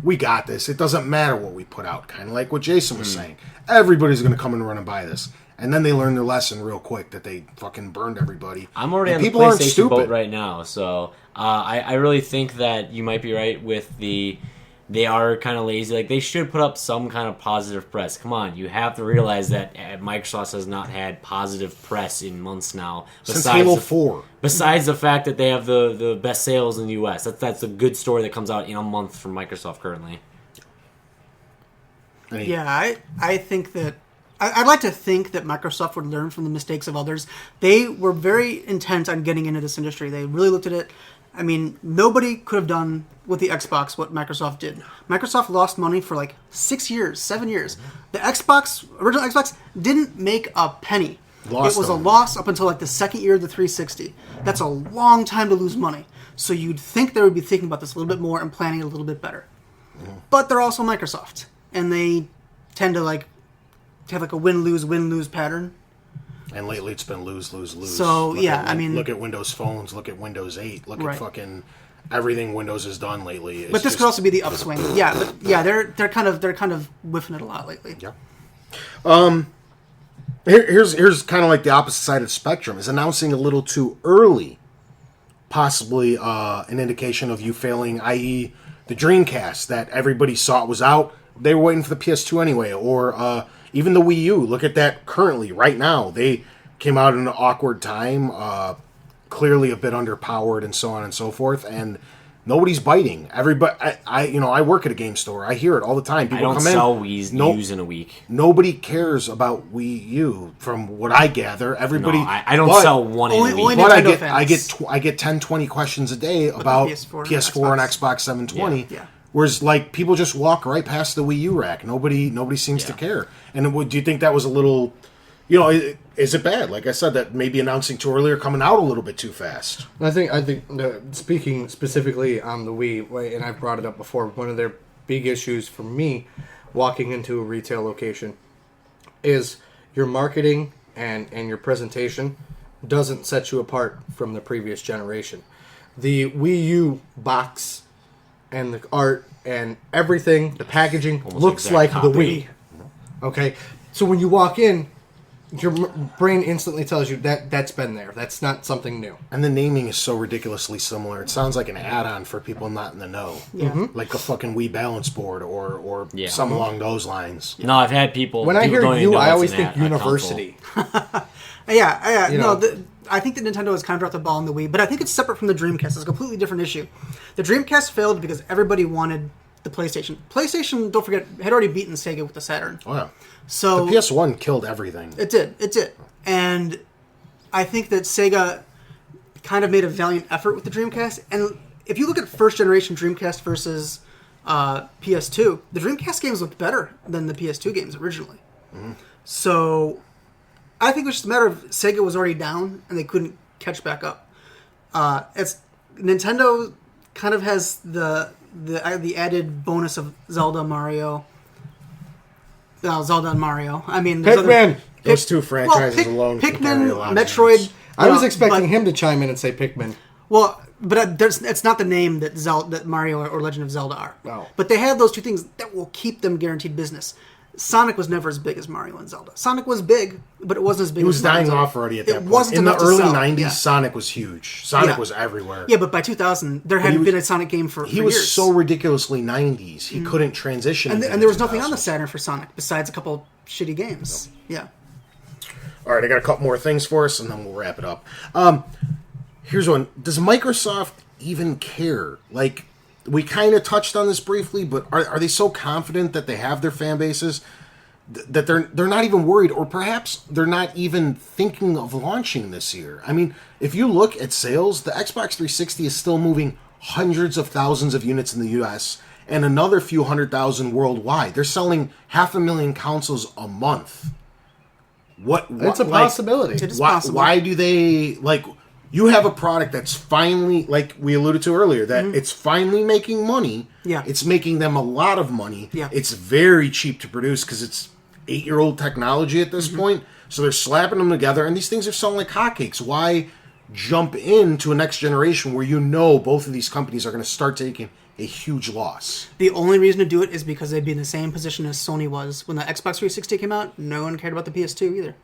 we got this. It doesn't matter what we put out. Kind of like what Jason was saying. Everybody's going to come and run and buy this. And then they learn their lesson real quick that they fucking burned everybody. I'm already on the people aren't PlayStation stupid. boat right now, so I really think that you might be right with they are kind of lazy. Like, they should put up some kind of positive press. Come on, you have to realize that Microsoft has not had positive press in months now. Since Halo 4. Besides the fact that they have the best sales in the U.S. That's a good story that comes out in a month from Microsoft currently. Yeah, I think that... I'd like to think that Microsoft would learn from the mistakes of others. They were very intent on getting into this industry. They really looked at it. I mean, nobody could have done with the Xbox what Microsoft did. Microsoft lost money for like 6 years, 7 years. The original Xbox, didn't make a penny. It was a loss up until like the second year of the 360. That's a long time to lose money. So you'd think they would be thinking about this a little bit more and planning it a little bit better. But they're also Microsoft, and they tend to have like a win-lose pattern. And lately it's been lose. So, look at Windows phones, look at Windows 8, look at fucking everything Windows has done lately. But this could also be the upswing. They're kind of whiffing it a lot lately. Yeah. Here's kind of like the opposite side of the spectrum. Is announcing a little too early possibly an indication of you failing, i.e. the Dreamcast that everybody saw it was out. They were waiting for the PS2 anyway, or even the Wii U. Look at that currently, right now. They came out in an awkward time, clearly a bit underpowered, and so on and so forth. And nobody's biting. Everybody, I work at a game store. I hear it all the time. People I don't come sell in. Wii U's in a week. Nobody cares about Wii U, from what I gather. Everybody. No, I don't sell one in a week. Only But Nintendo I get 10, 20 questions a day about PS4 and Xbox 720. Yeah. Whereas, people just walk right past the Wii U rack. Nobody seems to care. And do you think that was a little, is it bad? Like I said, that maybe announcing too early or coming out a little bit too fast? I think speaking specifically on the Wii, and I've brought it up before, one of their big issues for me walking into a retail location is your marketing and your presentation doesn't set you apart from the previous generation. The Wii U box and the art and everything, the packaging looks like the Wii. Okay, so when you walk in, your brain instantly tells you that's been there. That's not something new. And the naming is so ridiculously similar. It sounds like an add-on for people not in the know. Yeah. Mm-hmm. Like a fucking Wii balance board or something along those lines. No, I've had people... When I hear U, I always think university. I think that Nintendo has kind of dropped the ball on the Wii, but I think it's separate from the Dreamcast. It's a completely different issue. The Dreamcast failed because everybody wanted the PlayStation. PlayStation, don't forget, had already beaten Sega with the Saturn. Oh, yeah. So the PS1 killed everything. It did. And I think that Sega kind of made a valiant effort with the Dreamcast. And if you look at first generation Dreamcast versus PS2, the Dreamcast games looked better than the PS2 games originally. Mm-hmm. So I think it was just a matter of Sega was already down and they couldn't catch back up. Nintendo kind of has the added bonus of Zelda and Mario. I mean, Pikmin. Those two franchises alone. Pikmin, Metroid. I was expecting him to chime in and say Pikmin. Well, but it's not the name that Mario or Legend of Zelda are. No. But they have those two things that will keep them guaranteed business. Sonic was never as big as Mario and Zelda. Sonic was big, but it wasn't as big. He was as Mario dying and off already at that point. Wasn't In the enough to early sell. 90s, Yeah. Sonic was huge. Sonic Yeah. was everywhere. Yeah, but by 2000, there hadn't been a Sonic game for He was years. so ridiculously 90s. He couldn't transition. And, into and there was nothing on the 2000s. Saturn for Sonic besides a couple shitty games. Yeah. All right, I got a couple more things for us, and then we'll wrap it up. Here's one. Does Microsoft even care? Like, we kind of touched on this briefly, but are they so confident that they have their fan bases that they're not even worried, or perhaps they're not even thinking of launching this year? I mean, if you look at sales, the Xbox 360 is still moving hundreds of thousands of units in the U.S. and another few 100,000 worldwide. They're selling 500,000 consoles a month. It's a possibility. It is possible. Why do they, like, you have a product that's finally, like we alluded to earlier, that it's finally making money. Yeah. It's making them a lot of money. Yeah. It's very cheap to produce because it's 8-year-old technology at this point. So they're slapping them together, and these things are selling like hotcakes. Why jump into a next generation where you know both of these companies are going to start taking a huge loss? The only reason to do it is because they'd be in the same position as Sony was when the Xbox 360 came out. No one cared about the PS2 either.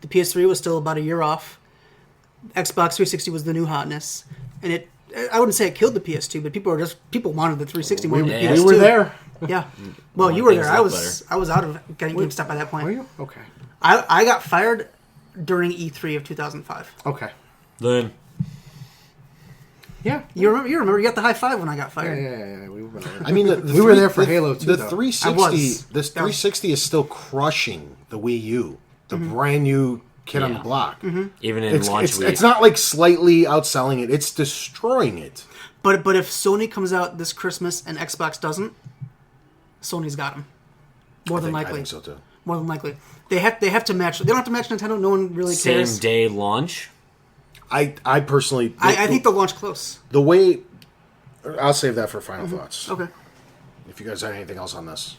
The PS3 was still about a year off. Xbox 360 was the new hotness, and I wouldn't say it killed the PS2, but people wanted the 360 more than the PS2. We were there. Yeah. Well, you were there. I was out of getting GameStop by that point. Were you? Okay. I got fired during E3 of 2005. Okay. Then Yeah. You remember you got the high five when I got fired. Yeah. We were there. I mean, We were there for Halo too, The though. 360, I was. this 360 is still crushing the Wii U, the brand new kid on the block. even in launch week, It's not like slightly outselling it; it's destroying it. But if Sony comes out this Christmas and Xbox doesn't, Sony's got them. More than likely. I think so too. More than likely. They have to match. They don't have to match Nintendo. No one really same cares. day launch. I personally, I think they'll launch close. the way. I'll save that for final thoughts. Okay. If you guys have anything else on this,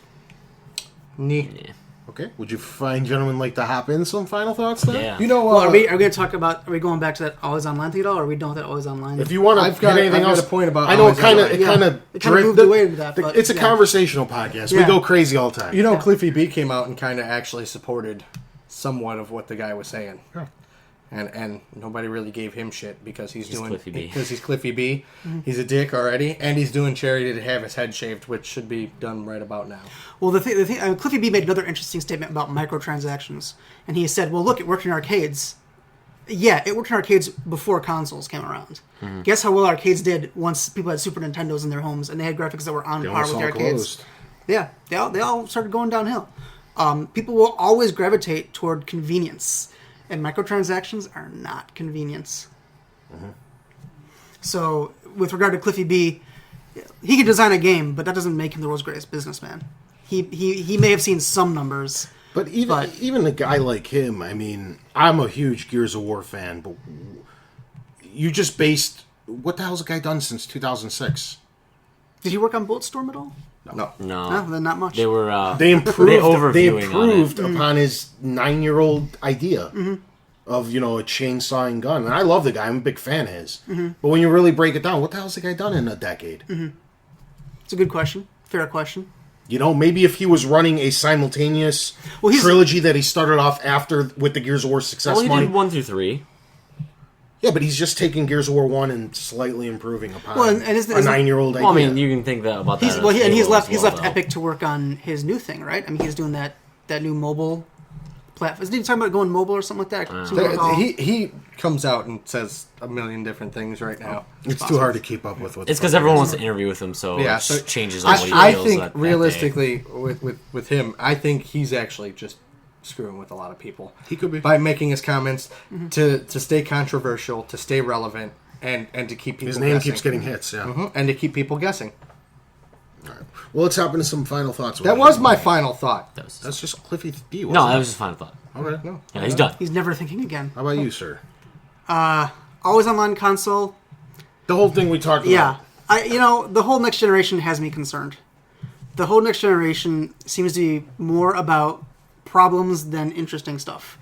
Nee. okay. Would you fine gentlemen like to hop in some final thoughts then? Yeah. You know Well, what? are we going to talk about? Are we going back to that always online thing at all? Or are we done with that always online? If you want to I've got anything a else, point about I know it always kind of online. it Yeah. kind of It kinda moved away into that, but, it's a yeah. conversational podcast. We Yeah. go crazy all the time. You know, Cliffy B came out and kind of actually supported somewhat of what the guy was saying. Yeah. And nobody really gave him shit because he's Cliffy B. because he's Cliffy B. He's a dick already, and he's doing charity to have his head shaved, which should be done right about now. Well, the thing, Cliffy B made another interesting statement about microtransactions, and he said, "Well, look, it worked in arcades. Yeah, it worked in arcades before consoles came around. Guess how well arcades did once people had Super Nintendos in their homes and they had graphics that were on They par almost with the all arcades. closed. Yeah, they all started going downhill. People will always gravitate toward convenience, and microtransactions are not convenience. So, with regard to Cliffy B, he can design a game, but that doesn't make him the world's greatest businessman. He may have seen some numbers. But even a guy like him, I mean, I'm a huge Gears of War fan, but you just based what the hell's the guy done since 2006? Did he work on Bulletstorm at all? No. No, No, then not much. they were. They improved. They overviewing on improved it. upon his 9-year-old idea of a chainsawing gun, and I love the guy. I'm a big fan of his. But when you really break it down, what the hell's the guy done in a decade? It's a good question. Fair question. Maybe if he was running a simultaneous Well, trilogy that he started off after with the Gears of War success Well, he money. did 1 through 3. Yeah, but he's just taking Gears of War 1 and slightly improving upon Well, and isn't- a 9-year-old idea. Well, I mean, you can think that about that. He's of well, and Halo as he's well, left though. Epic to work on his new thing, right? I mean, he's doing that new mobile platform. Isn't he talking about going mobile or something like that? I seem to recall. He comes out and says a million different things right now. It's too hard to keep up with. What It's because everyone wants to interview with him, so Yeah, it so changes on what he I feels think that day. realistically, with him, I think he's actually just screwing with a lot of people. He could be. By making his comments to stay controversial, to stay relevant, and to keep people His name guessing. keeps getting hits, yeah. And to keep people guessing. Well, let's hop into some final thoughts. That was my final thought. That's just Cliffy B. No, that was his final thought. Okay. No. Yeah, he's done. He's never thinking again. How about you, sir? Always online console. The whole thing we talked Yeah, about. the whole next generation has me concerned. The whole next generation seems to be more about problems than interesting stuff.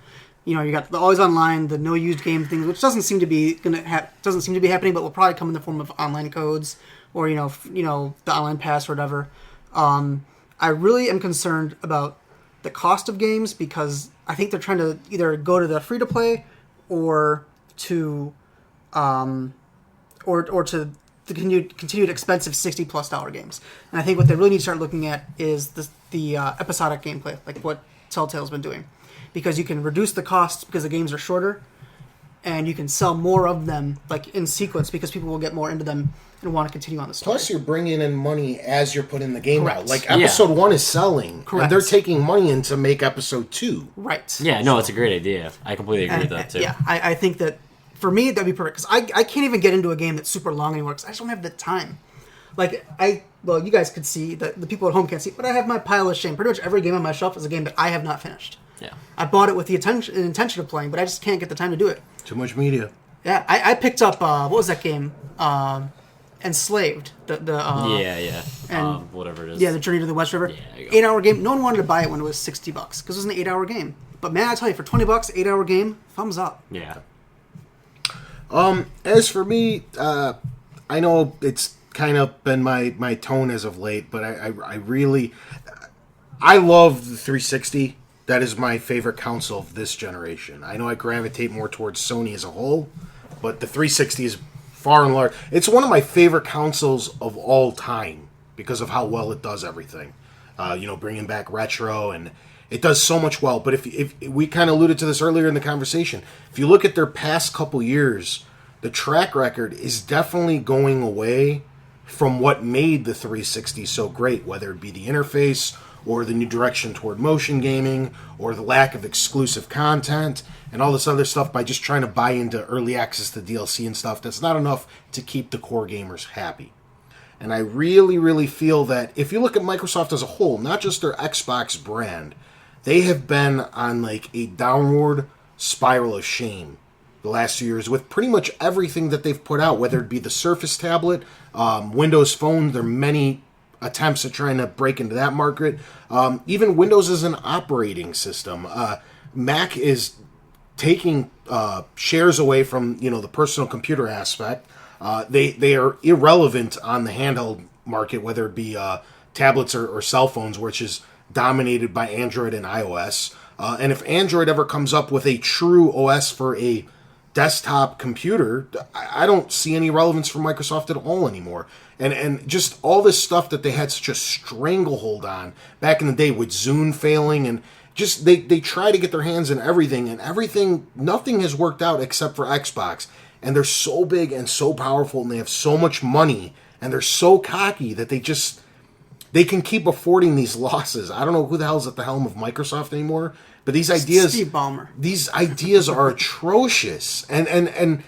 You got the always online, the no used game thing, which doesn't seem to be happening, but will probably come in the form of online codes or the online pass or whatever. I really am concerned about the cost of games, because I think they're trying to either go to the free to play or to to the continued expensive $60+ games. And I think what they really need to start looking at is the episodic gameplay, like what Telltale's been doing, because you can reduce the costs because the games are shorter, and you can sell more of them like in sequence because people will get more into them and want to continue on the story. Plus, you're bringing in money as you're putting the game Correct. out. Like, episode 1 is selling. Correct. And they're taking money in to make episode 2. Right. Yeah, no, it's a great idea. I completely agree with that, too. Yeah, I think that, for me, that'd be perfect. Because I can't even get into a game that's super long anymore because I just don't have the time. Like, you guys could see, the people at home can't see, but I have my pile of shame. Pretty much every game on my shelf is a game that I have not finished. Yeah. I bought it with the intention of playing, but I just can't get the time to do it. Too much media. Yeah, I picked up, what was that game? Enslaved. And whatever it is. Yeah, the Journey to the West River. Yeah, there you go. 8-hour game. No one wanted to buy it when it was $60 because it was an 8-hour game. But man, I tell you, for $20, 8-hour game, thumbs up. Yeah. As for me, I know it's kind of been my tone as of late, but I love the 360. That is my favorite console of this generation. I know I gravitate more towards Sony as a whole, but the 360 is far and large. It's one of my favorite consoles of all time because of how well it does everything. Bringing back retro, and it does so much well. But if we kind of alluded to this earlier in the conversation, if you look at their past couple years, the track record is definitely going away from what made the 360 so great, whether it be the interface or the new direction toward motion gaming or the lack of exclusive content and all this other stuff by just trying to buy into early access to DLC and stuff. That's not enough to keep the core gamers happy. And I really, really feel that if you look at Microsoft as a whole, not just their Xbox brand, they have been on like a downward spiral of shame the last 2 years with pretty much everything that they've put out, whether it be the Surface tablet, Windows Phone. There are many attempts at trying to break into that market. Even Windows as an operating system. Mac is taking shares away from the personal computer aspect. They are irrelevant on the handheld market, whether it be tablets or cell phones, which is dominated by Android and iOS. And if Android ever comes up with a true OS for a desktop computer, I don't see any relevance for Microsoft at all anymore. And just all this stuff that they had such a stranglehold on back in the day with Zune failing, and just they try to get their hands in everything, and nothing has worked out except for Xbox. And they're so big and so powerful, and they have so much money, and they're so cocky that they can keep affording these losses. I don't know who the hell's at the helm of Microsoft anymore, but these ideas, Steve Ballmer. These ideas are atrocious. And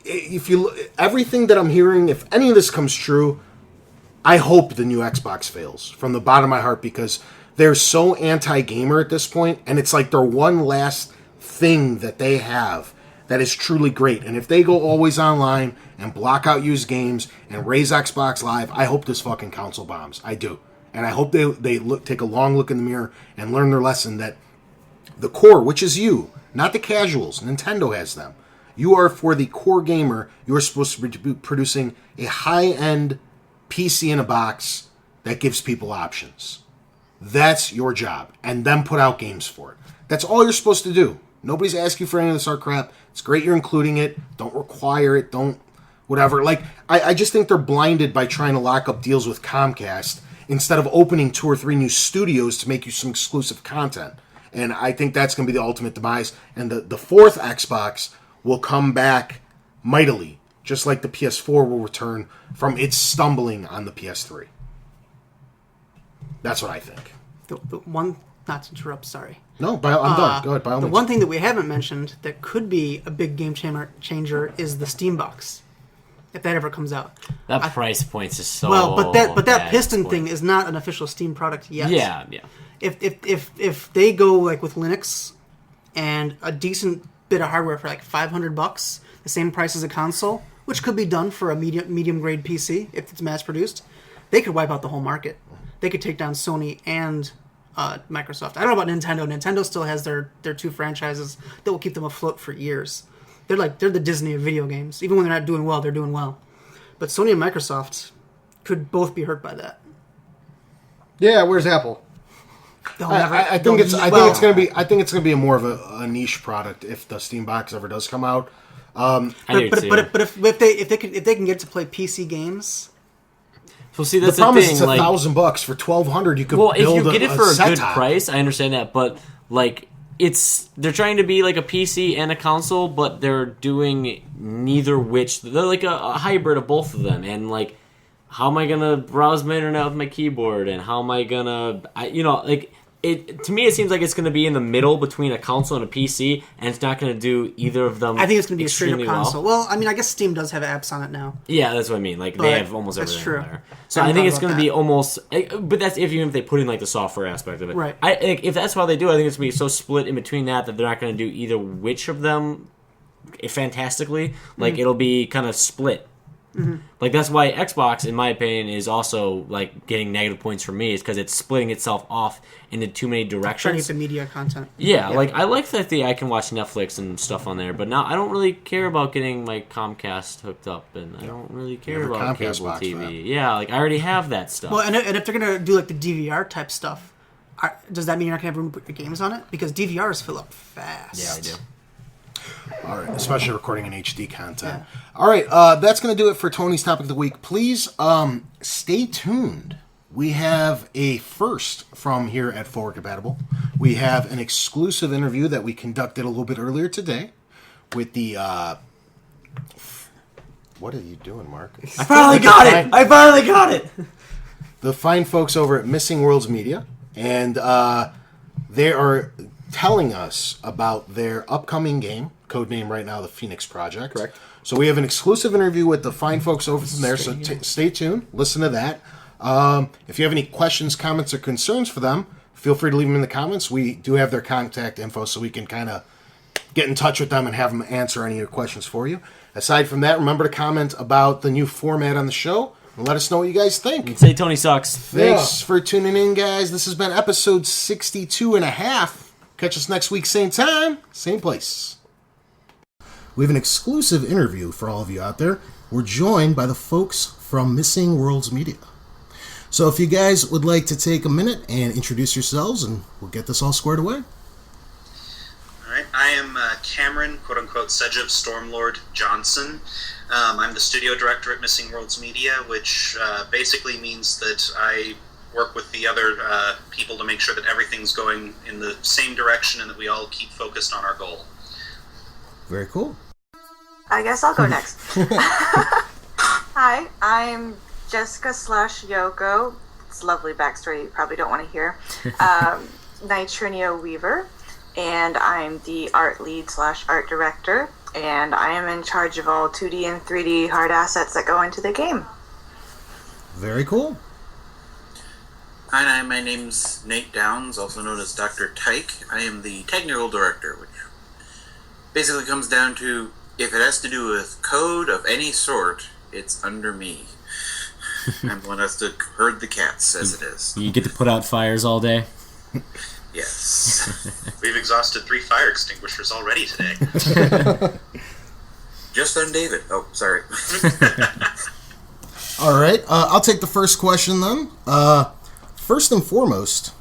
if you everything that I'm hearing, if any of this comes true, I hope the new Xbox fails from the bottom of my heart, because they're so anti-gamer at this point, and it's like their one last thing that they have that is truly great. And if they go always online and block out used games and raise Xbox Live, I hope this fucking console bombs. I do. And I hope they take a long look in the mirror and learn their lesson that the core, which is you, not the casuals, Nintendo has them. You are, for the core gamer, you are supposed to be producing a high-end PC in a box that gives people options. That's your job. And then put out games for it. That's all you're supposed to do. Nobody's asking you for any of this art crap. It's great you're including it. Don't require it. Don't whatever. Like, I just think they're blinded by trying to lock up deals with Comcast instead of opening 2 or 3 new studios to make you some exclusive content. And I think that's going to be the ultimate demise. And the fourth Xbox will come back mightily, just like the PS4 will return from its stumbling on the PS3. That's what I think. The one, not to interrupt, sorry. No, I'm done. Go ahead, by all The means. one thing that we haven't mentioned that could be a big game changer is the Steam Box, if that ever comes out. That price point is so well, but that bad Piston at this point. thing is not an official Steam product yet. Yeah. If they go like with Linux and a decent bit of hardware for like $500, the same price as a console, which could be done for a medium grade PC if it's mass produced, they could wipe out the whole market. They could take down Sony and Microsoft. I don't know about Nintendo. Nintendo still has their 2 franchises that will keep them afloat for years. They're the Disney of video games. Even when they're not doing well, they're doing well. But Sony and Microsoft could both be hurt by that. Yeah, where's Apple? I think it's gonna be a more of a niche product if the Steam box ever does come out. But if they can get to play PC games. Well, see, that's the problem thing. Is it's $1,000 for $1,200. You could build if you get it for a good top. price, I understand that, but like they're trying to be like a PC and a console, but they're doing neither which. They're like a hybrid of both of them, and like, how am I gonna browse my internet with my keyboard, and how am I gonna, to me, it seems like it's going to be in the middle between a console and a PC, and it's not going to do either of them. I think it's going to be a straight-up well. console. Well, I mean, I guess Steam does have apps on it now. Yeah, that's what I mean. Like, they have almost everything that's true. on there. So I think it's going to be almost... But that's even if they put in, like, the software aspect of it. Right. If that's how they do it, I think it's going to be so split in between that they're not going to do either which of them fantastically. Like, it'll be kind of split. Mm-hmm. Like, that's why Xbox, in my opinion, is also like getting negative points from me, is because it's splitting itself off into too many directions. Trying to get the media content. Yeah, like I like that I can watch Netflix and stuff on there, but now I don't really care about getting my Comcast hooked up, and I don't really care about cable TV. Yeah, like I already have that stuff. Well, and if they're gonna do like the DVR type stuff, does that mean you're not gonna have room to put your games on it? Because DVRs fill up fast. Yeah, I do. All right, especially recording in HD content. Yeah. All right, that's going to do it for Tony's Topic of the Week. Please stay tuned. We have a first from here at Forward Compatible. We have an exclusive interview that we conducted a little bit earlier today with the... What are you doing, Mark? I finally got it! The fine folks over at Missing Worlds Media. And they are telling us about their upcoming game, codename right now, the Phoenix Project. Correct. So we have an exclusive interview with the fine folks over from there, so stay tuned, listen to that. If you have any questions, comments, or concerns for them, feel free to leave them in the comments. We do have their contact info, so we can kind of get in touch with them and have them answer any of your questions for you. Aside from that, remember to comment about the new format on the show, and let us know what you guys think. And say Tony sucks. Thanks for tuning in, guys. This has been episode 62 and a half. Catch us next week, same time, same place. We have an exclusive interview for all of you out there. We're joined by the folks from Missing Worlds Media. So if you guys would like to take a minute and introduce yourselves, and we'll get this all squared away. All right. I am Cameron, quote-unquote, Sejev Stormlord Johnson. I'm the studio director at Missing Worlds Media, which basically means that I work with the other people to make sure that everything's going in the same direction and that we all keep focused on our goal. Very cool. I guess I'll go next. Hi, I'm Jessica /Yoko. It's a lovely backstory you probably don't want to hear. Nitrinio Weaver, and I'm the art lead /art director, and I am in charge of all 2D and 3D hard assets that go into the game. Very cool. Hi, my name's Nate Downs, also known as Dr. Tyke. I am the technical director, which basically comes down to, if it has to do with code of any sort, it's under me. I'm the one who has to herd the cats, as it is. You get to put out fires all day? Yes. We've exhausted 3 fire extinguishers already today. Just on David. Oh, sorry. All right, I'll take the first question then. First and foremost,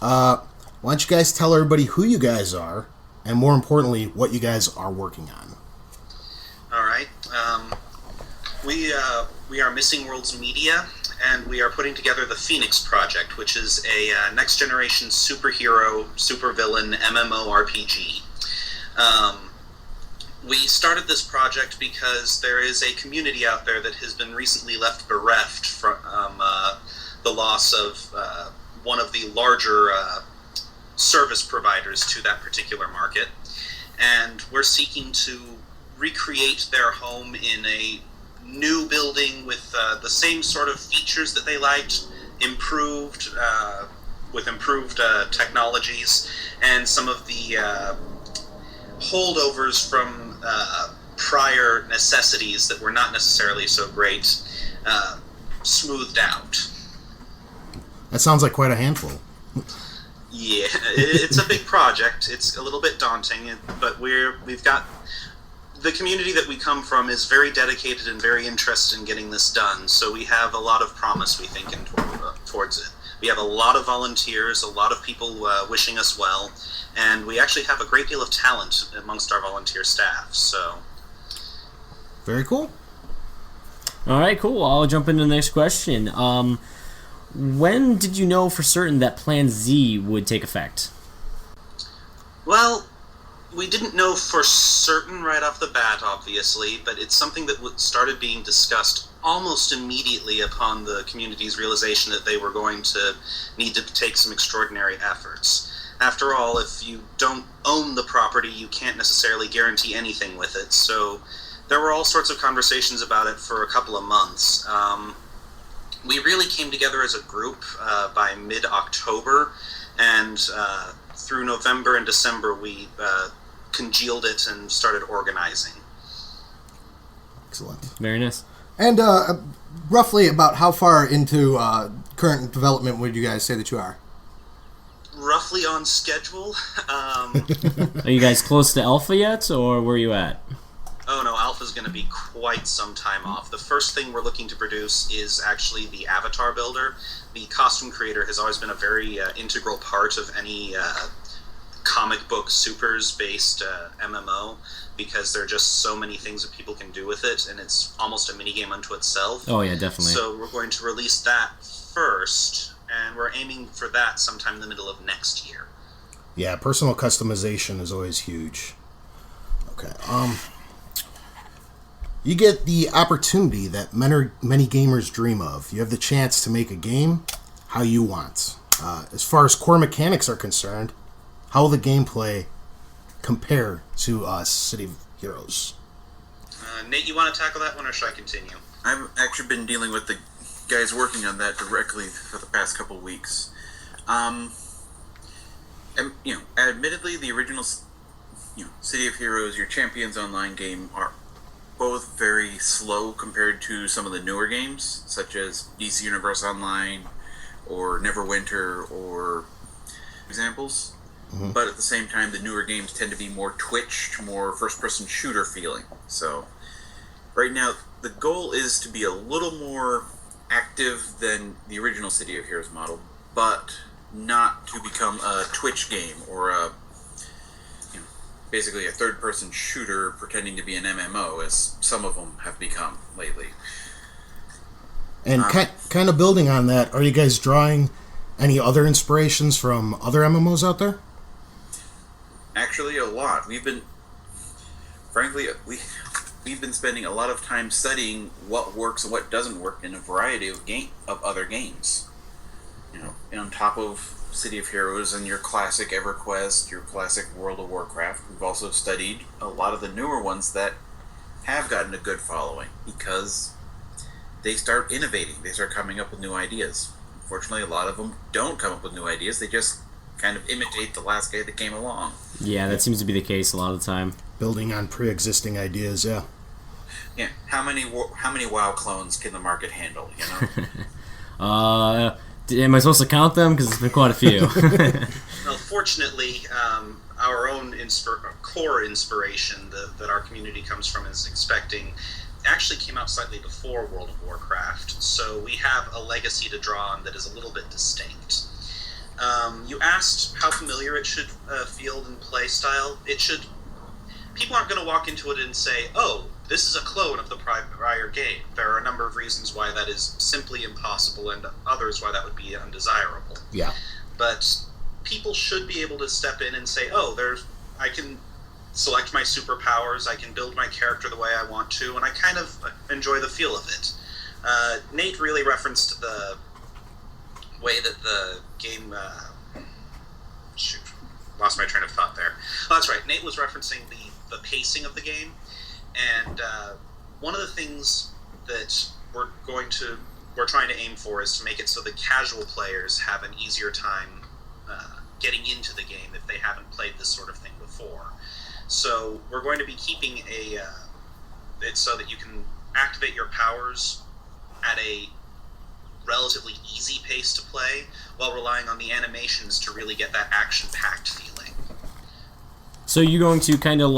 why don't you guys tell everybody who you guys are, and more importantly, what you guys are working on. All right. We are Missing Worlds Media, and we are putting together the Phoenix Project, which is a next-generation superhero, supervillain MMORPG. We started this project because there is a community out there that has been recently left bereft from the loss of one of the larger service providers to that particular market, and we're seeking to recreate their home in a new building with the same sort of features that they liked, improved with improved technologies, and some of the holdovers from prior necessities that were not necessarily so great smoothed out. That sounds like quite a handful. Yeah, it's a big project. It's a little bit daunting, but we've got the community that we come from is very dedicated and very interested in getting this done. So we have a lot of promise, we think, towards it. We have a lot of volunteers, a lot of people wishing us well, and we actually have a great deal of talent amongst our volunteer staff. So, very cool. All right, cool. I'll jump into the next question. When did you know for certain that Plan Z would take effect? Well, we didn't know for certain right off the bat, obviously, but it's something that started being discussed almost immediately upon the community's realization that they were going to need to take some extraordinary efforts. After all, if you don't own the property, you can't necessarily guarantee anything with it, so there were all sorts of conversations about it for a couple of months. We really came together as a group by mid-October, and through November and December we congealed it and started organizing. Excellent. Very nice. And roughly about how far into current development would you guys say that you are? Roughly on schedule. Are you guys close to Alpha yet, or where are you at? Oh no, Alpha's going to be quite some time off. The first thing we're looking to produce is actually the avatar builder. The costume creator has always been a very integral part of any comic book supers-based MMO, because there are just so many things that people can do with it, and it's almost a minigame unto itself. Oh yeah, definitely. So we're going to release that first, and we're aiming for that sometime in the middle of next year. Yeah, personal customization is always huge. Okay. You get the opportunity that many gamers dream of. You have the chance to make a game how you want. As far as core mechanics are concerned, how will the gameplay compare to City of Heroes? Nate, you want to tackle that one, or should I continue? I've actually been dealing with the guys working on that directly for the past couple of weeks. And, admittedly, the original, City of Heroes, your Champions Online game, are both very slow compared to some of the newer games, such as DC Universe Online or Neverwinter or examples. Mm-hmm. But at the same time, the newer games tend to be more twitched, more first-person shooter feeling. So right now, the goal is to be a little more active than the original City of Heroes model, but not to become a Twitch game or basically a third-person shooter pretending to be an MMO, as some of them have become lately. And kind of building on that, are you guys drawing any other inspirations from other MMOs out there? Actually, a lot. We've been spending a lot of time studying what works and what doesn't work in a variety of other games. And on top of City of Heroes and your classic EverQuest, your classic World of Warcraft, we've also studied a lot of the newer ones that have gotten a good following because they start innovating. They start coming up with new ideas. Unfortunately, a lot of them don't come up with new ideas. They just kind of imitate the last guy that came along. Yeah, that seems to be the case a lot of the time. Building on pre-existing ideas, yeah. Yeah, how many WoW clones can the market handle, Am I supposed to count them? Because it's been quite a few. Well, fortunately, our own core inspiration that our community comes from is expecting actually came out slightly before World of Warcraft, so we have a legacy to draw on that is a little bit distinct. You asked how familiar it should feel and play style. People aren't going to walk into it and say, oh, this is a clone of the prior game. There are a number of reasons why that is simply impossible and others why that would be undesirable. Yeah. But people should be able to step in and say, oh, I can select my superpowers, I can build my character the way I want to, and I kind of enjoy the feel of it. Nate really referenced the way that the game... lost my train of thought there. Oh, that's right. Nate was referencing the pacing of the game, and one of the things that we're trying to aim for is to make it so that casual players have an easier time getting into the game if they haven't played this sort of thing before. So we're going to be keeping it so that you can activate your powers at a relatively easy pace to play, while relying on the animations to really get that action-packed feeling. So you're going to kind of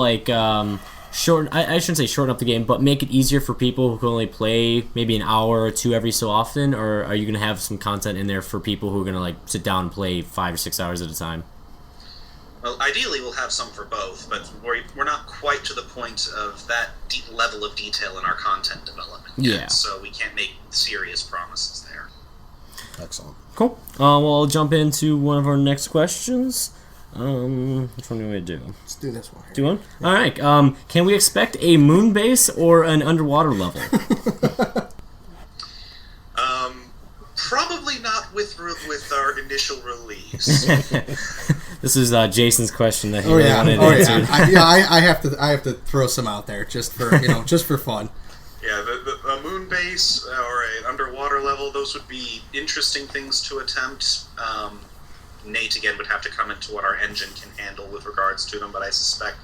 I shouldn't say shorten up the game, but make it easier for people who can only play maybe an hour or two every so often? Or are you going to have some content in there for people who are going to like sit down and play 5 or 6 hours at a time? Well, ideally we'll have some for both, but we're not quite to the point of that deep level of detail in our content development yet, so we can't make serious promises there. Excellent. Cool. Well, I'll jump into one of our next questions. Which one do we do? Let's do this one. Do one? All right. Can we expect a moon base or an underwater level? Probably not with our initial release. This is Jason's question that he wanted answered. I have to throw some out there just for just for fun. Yeah, the moon base or an underwater level, those would be interesting things to attempt. Nate, again, would have to come into what our engine can handle with regards to them, but I suspect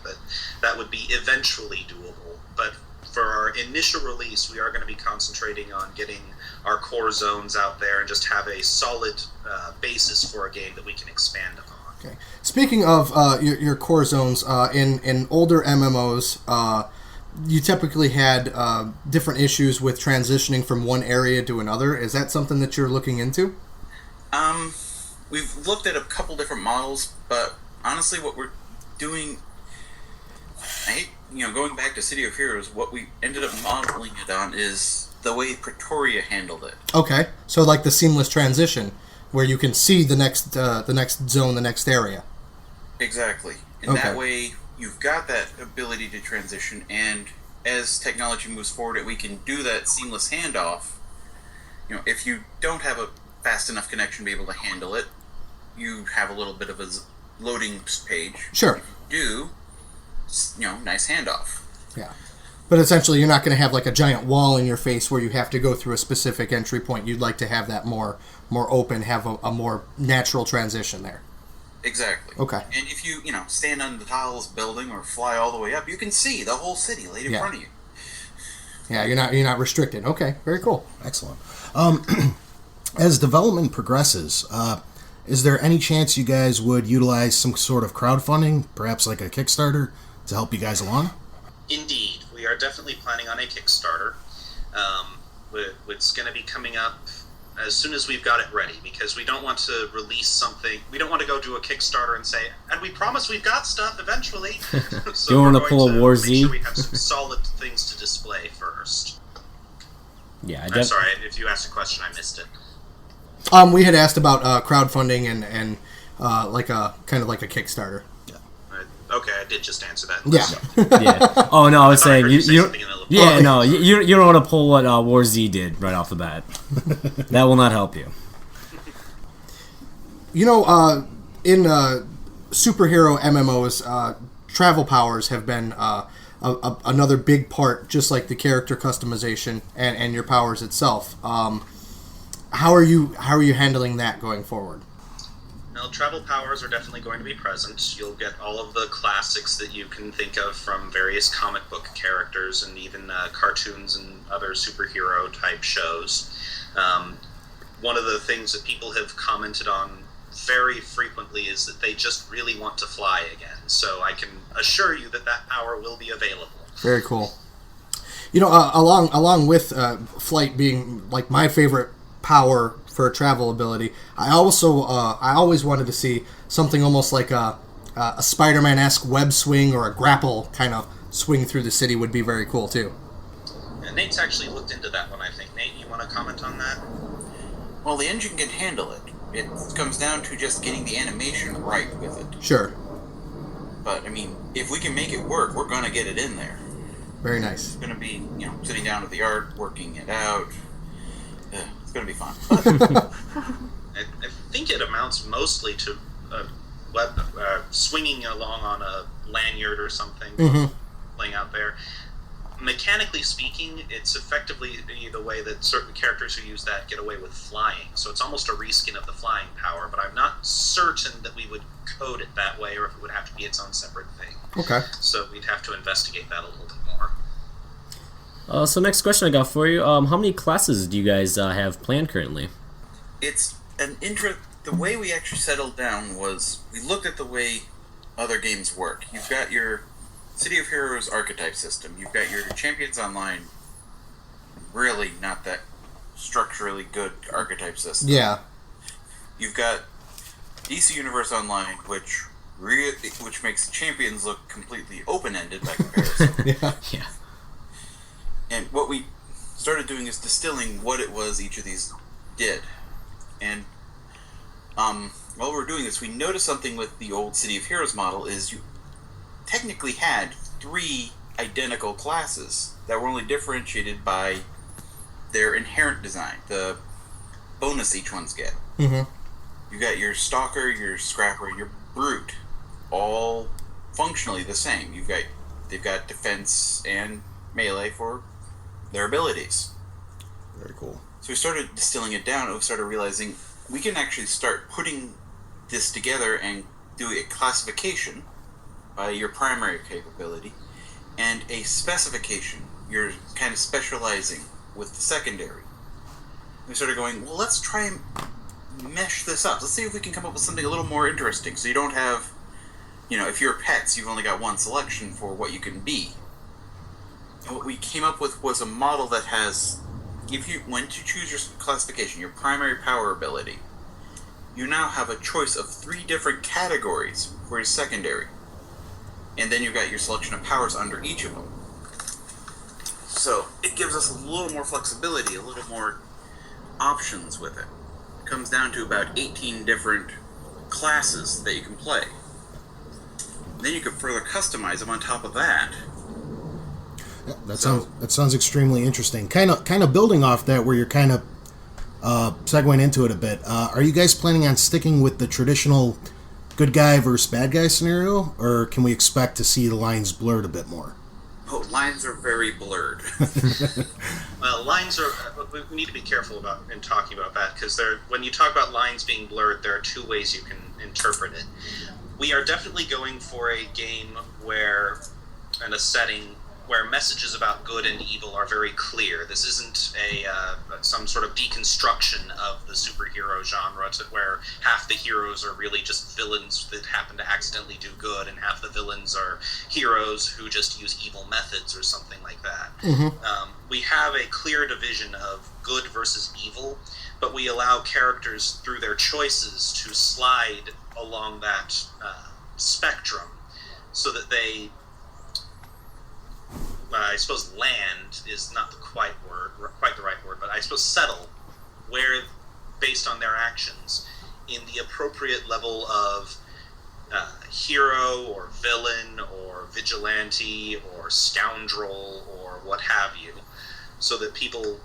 that would be eventually doable. But for our initial release, we are going to be concentrating on getting our core zones out there and just have a solid basis for a game that we can expand upon. Okay. Speaking of your core zones, in older MMOs, you typically had different issues with transitioning from one area to another. Is that something that you're looking into? We've looked at a couple different models, but honestly, what we're doing, going back to City of Heroes, what we ended up modeling it on is the way Pretoria handled it. Okay, so like the seamless transition, where you can see the next zone, the next area. Exactly, and that way you've got that ability to transition, and as technology moves forward, we can do that seamless handoff. If you don't have a fast enough connection to be able to handle it, you have a little bit of a loading page. Sure. If you do, nice handoff. Yeah. But essentially, you're not going to have like a giant wall in your face where you have to go through a specific entry point. You'd like to have that more open, have a more natural transition there. Exactly. Okay. And if you, stand on the tallest building or fly all the way up, you can see the whole city laid in front of you. Yeah, you're not restricted. Okay, very cool. Excellent. As development progresses, is there any chance you guys would utilize some sort of crowdfunding, perhaps like a Kickstarter, to help you guys along? Indeed. We are definitely planning on a Kickstarter. It's going to be coming up as soon as we've got it ready, because we don't want to release something. We don't want to go do a Kickstarter and say, and we promise we've got stuff eventually. So you want to pull a War Z? Sure we have some solid things to display first. Yeah, I'm sorry, if you asked a question, I missed it. We had asked about crowdfunding and like a kind of like a Kickstarter. Okay, I did just answer that. Yeah. Oh no, I was saying you don't want to pull what War Z did right off the bat. That will not help you. In superhero MMOs, travel powers have been another big part, just like the character customization and your powers itself. How are you handling that going forward? Well, travel powers are definitely going to be present. You'll get all of the classics that you can think of from various comic book characters and even cartoons and other superhero type shows. One of the things that people have commented on very frequently is that they just really want to fly again. So I can assure you that power will be available. Very cool. Along with flight being like my favorite power for a travel ability, I always wanted to see something almost like a Spider-Man-esque web swing or a grapple kind of swing through the city would be very cool too. And Nate's actually looked into that one, I think. Nate, you want to comment on that? Well, the engine can handle it. It comes down to just getting the animation right with it. Sure. But, if we can make it work, we're going to get it in there. Very nice. It's going to be, sitting down at the art, working it out. It's going to be fun. I think it amounts mostly to swinging along on a lanyard or something, playing out there. Mechanically speaking, it's effectively the way that certain characters who use that get away with flying. So it's almost a reskin of the flying power, but I'm not certain that we would code it that way or if it would have to be its own separate thing. Okay. So we'd have to investigate that a little bit more. So next question I got for you. How many classes do you guys have planned currently? It's an the way we actually settled down was we looked at the way other games work. You've got your City of Heroes archetype system. You've got your Champions Online, really not that structurally good archetype system. Yeah. You've got DC Universe Online, which makes Champions look completely open-ended by comparison. Yeah. And what we started doing is distilling what it was each of these did. And while we were doing this, we noticed something with the old City of Heroes model is you technically had 3 identical classes that were only differentiated by their inherent design, the bonus each ones get. Mm-hmm. You got your Stalker, your Scrapper, and your Brute, all functionally the same. They've got defense and melee for their abilities. Very cool. So we started distilling it down, and we started realizing we can actually start putting this together and do a classification by your primary capability and a specification. You're kind of specializing with the secondary. We started going, well, let's try and mesh this up. Let's see if we can come up with something a little more interesting. So you don't have, if you're pets, you've only got one selection for what you can be. And what we came up with was a model that has, when you choose your classification, your primary power ability, you now have a choice of 3 different categories for your secondary. And then you've got your selection of powers under each of them. So it gives us a little more flexibility, a little more options with it. It comes down to about 18 different classes that you can play. Then you can further customize them on top of that. Yeah, that sounds extremely interesting. Kind of building off that, where you're kind of segueing into it a bit. Are you guys planning on sticking with the traditional good guy versus bad guy scenario, or can we expect to see the lines blurred a bit more? Oh, lines are very blurred. Well, lines are. We need to be careful about in talking about that, because when you talk about lines being blurred, there are 2 ways you can interpret it. We are definitely going for a game and a setting where messages about good and evil are very clear. This isn't some sort of deconstruction of the superhero genre where half the heroes are really just villains that happen to accidentally do good, and half the villains are heroes who just use evil methods or something like that. Mm-hmm. We have a clear division of good versus evil, but we allow characters through their choices to slide along that spectrum so that they... I suppose land is not quite the right word, but I suppose settle where, based on their actions, in the appropriate level of hero or villain or vigilante or scoundrel or what have you, so that people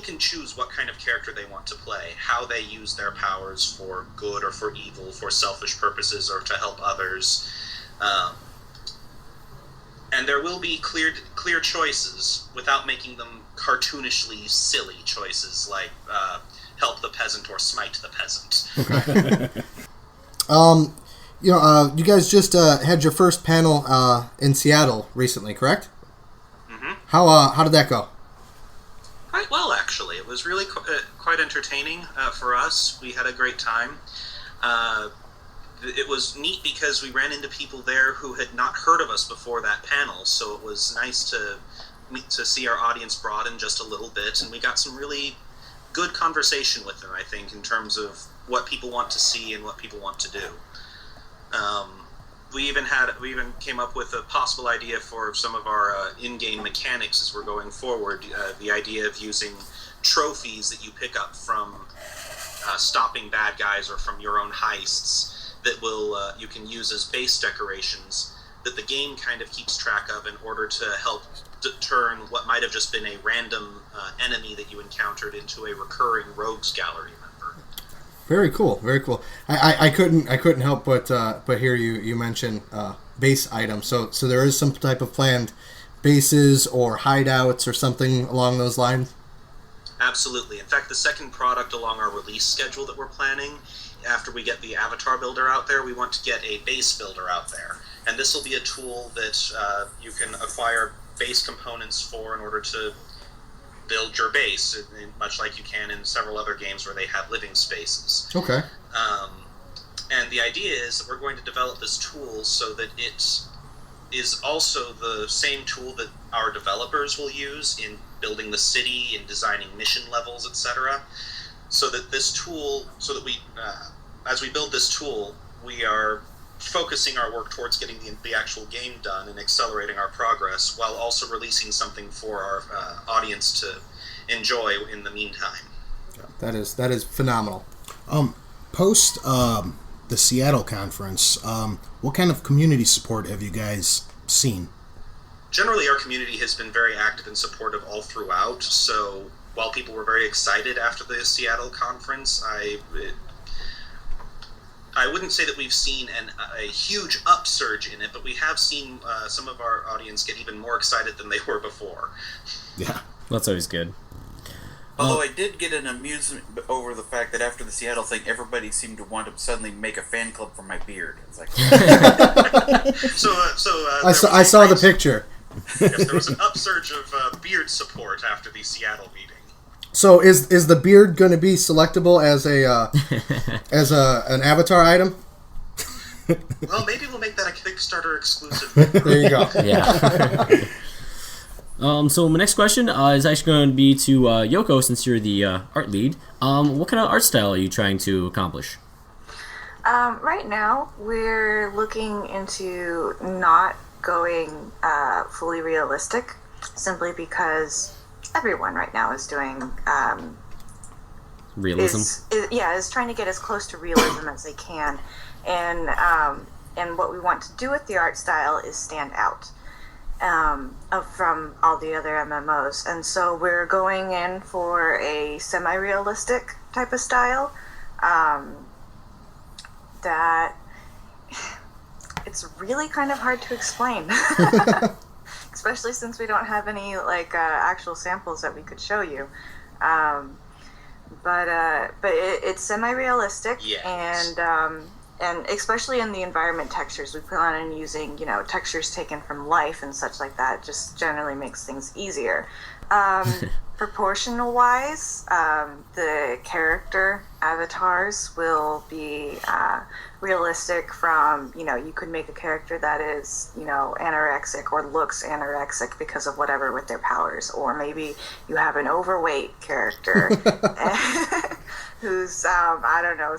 can choose what kind of character they want to play, how they use their powers for good or for evil, for selfish purposes or to help others. And there will be clear choices without making them cartoonishly silly choices like help the peasant or smite the peasant. You guys just had your first panel in Seattle recently, correct? Mm-hmm. How did that go? Quite well, actually. It was really quite entertaining for us. We had a great time. It was neat because we ran into people there who had not heard of us before that panel, so it was nice to see our audience broaden just a little bit, and we got some really good conversation with them, I think, in terms of what people want to see and what people want to do. We even came up with a possible idea for some of our in-game mechanics as we're going forward. The idea of using trophies that you pick up from stopping bad guys or from your own heists that you can use as base decorations that the game kind of keeps track of in order to help turn what might have just been a random enemy that you encountered into a recurring rogues gallery member. Very cool, very cool. I couldn't help but hear you mention base items. So there is some type of planned bases or hideouts or something along those lines? Absolutely. In fact, the second product along our release schedule that we're planning, after we get the avatar builder out there, we want to get a base builder out there. And this will be a tool that you can acquire base components for in order to build your base, much like you can in several other games where they have living spaces. Okay. And the idea is that we're going to develop this tool so that it is also the same tool that our developers will use in building the city and designing mission levels, etc. So that this tool, we, as we build this tool, we are focusing our work towards getting the actual game done and accelerating our progress, while also releasing something for our audience to enjoy in the meantime. That is phenomenal. Post the Seattle conference, what kind of community support have you guys seen? Generally, our community has been very active and supportive all throughout. So while people were very excited after the Seattle conference, I wouldn't say that we've seen a huge upsurge in it, but we have seen some of our audience get even more excited than they were before. Yeah. That's always good. Although I did get an amusement over the fact that after the Seattle thing, everybody seemed to want to suddenly make a fan club for my beard. It's like, I saw the picture. Yes, there was an upsurge of beard support after the Seattle meeting. So is the beard going to be selectable as an avatar item? Well, maybe we'll make that a Kickstarter exclusive. There you go. Yeah. So my next question is actually going to be to Yoko, since you're the art lead. What kind of art style are you trying to accomplish? Right now, we're looking into not going fully realistic, simply because everyone right now is doing realism. Is trying to get as close to realism as they can, and what we want to do with the art style is stand out from all the other MMOs, and so we're going in for a semi-realistic type of style that it's really kind of hard to explain. Especially since we don't have any actual samples that we could show you, but it's semi-realistic. Yes. And especially in the environment textures, we plan on using textures taken from life and such like that. It just generally makes things easier. Proportional wise, the character avatars will be realistic from, you could make a character that is, anorexic or looks anorexic because of whatever with their powers. Or maybe you have an overweight character who's, I don't know.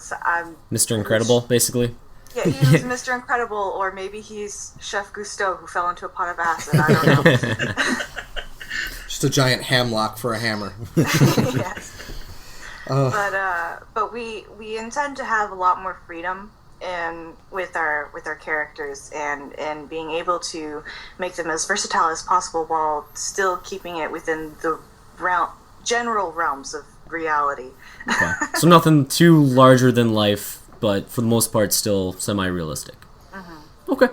Mr. Incredible, basically? Yeah, he's Mr. Incredible, or maybe he's Chef Gusteau who fell into a pot of acid. I don't know. Just a giant hamlock for a hammer. Yes. But we intend to have a lot more freedom with our characters and being able to make them as versatile as possible while still keeping it within the general realms of reality. Okay. So nothing too larger than life, but for the most part still semi-realistic. Mm-hmm. Okay.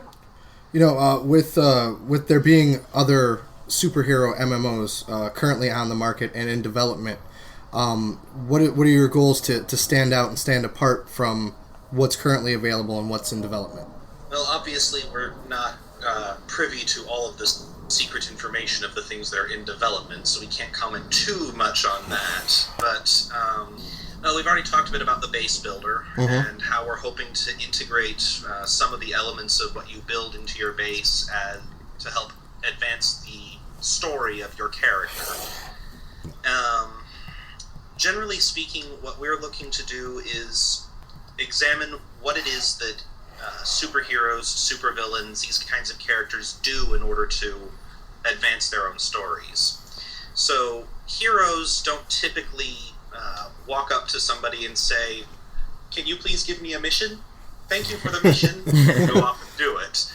With there being other superhero MMOs currently on the market and in development, what are your goals to stand out and stand apart from what's currently available and what's in development? Well, obviously we're not privy to all of this secret information of the things that are in development, so we can't comment too much on that. But we've already talked a bit about the base builder, mm-hmm. and how we're hoping to integrate some of the elements of what you build into your base and to help advance the story of your character. Generally speaking, what we're looking to do is examine what it is that superheroes, supervillains, these kinds of characters do in order to advance their own stories. So heroes don't typically walk up to somebody and say, "Can you please give me a mission? Thank you for the mission," and go off and do it.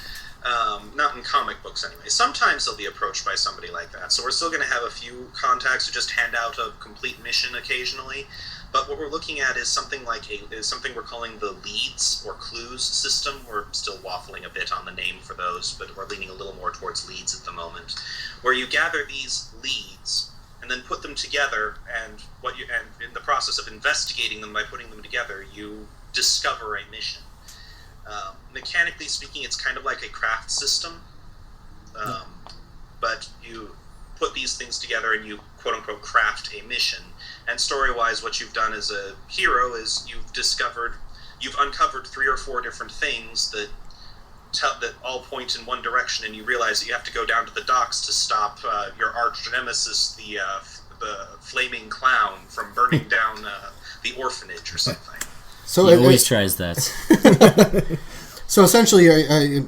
Not in comic books anyway. Sometimes they'll be approached by somebody like that. So we're still going to have a few contacts who just hand out a complete mission occasionally. But what we're looking at is something we're calling the leads or clues system. We're still waffling a bit on the name for those, but we're leaning a little more towards leads at the moment, where you gather these leads and then put them together, and in the process of investigating them by putting them together, you discover a mission. Mechanically speaking, it's kind of like a craft system, but you put these things together and you quote-unquote craft a mission. And story-wise, what you've done as a hero is you've uncovered 3 or 4 different things that that all point in one direction, and you realize that you have to go down to the docks to stop your arch nemesis, the flaming clown, from burning down the orphanage or something. So he always tries that. So essentially,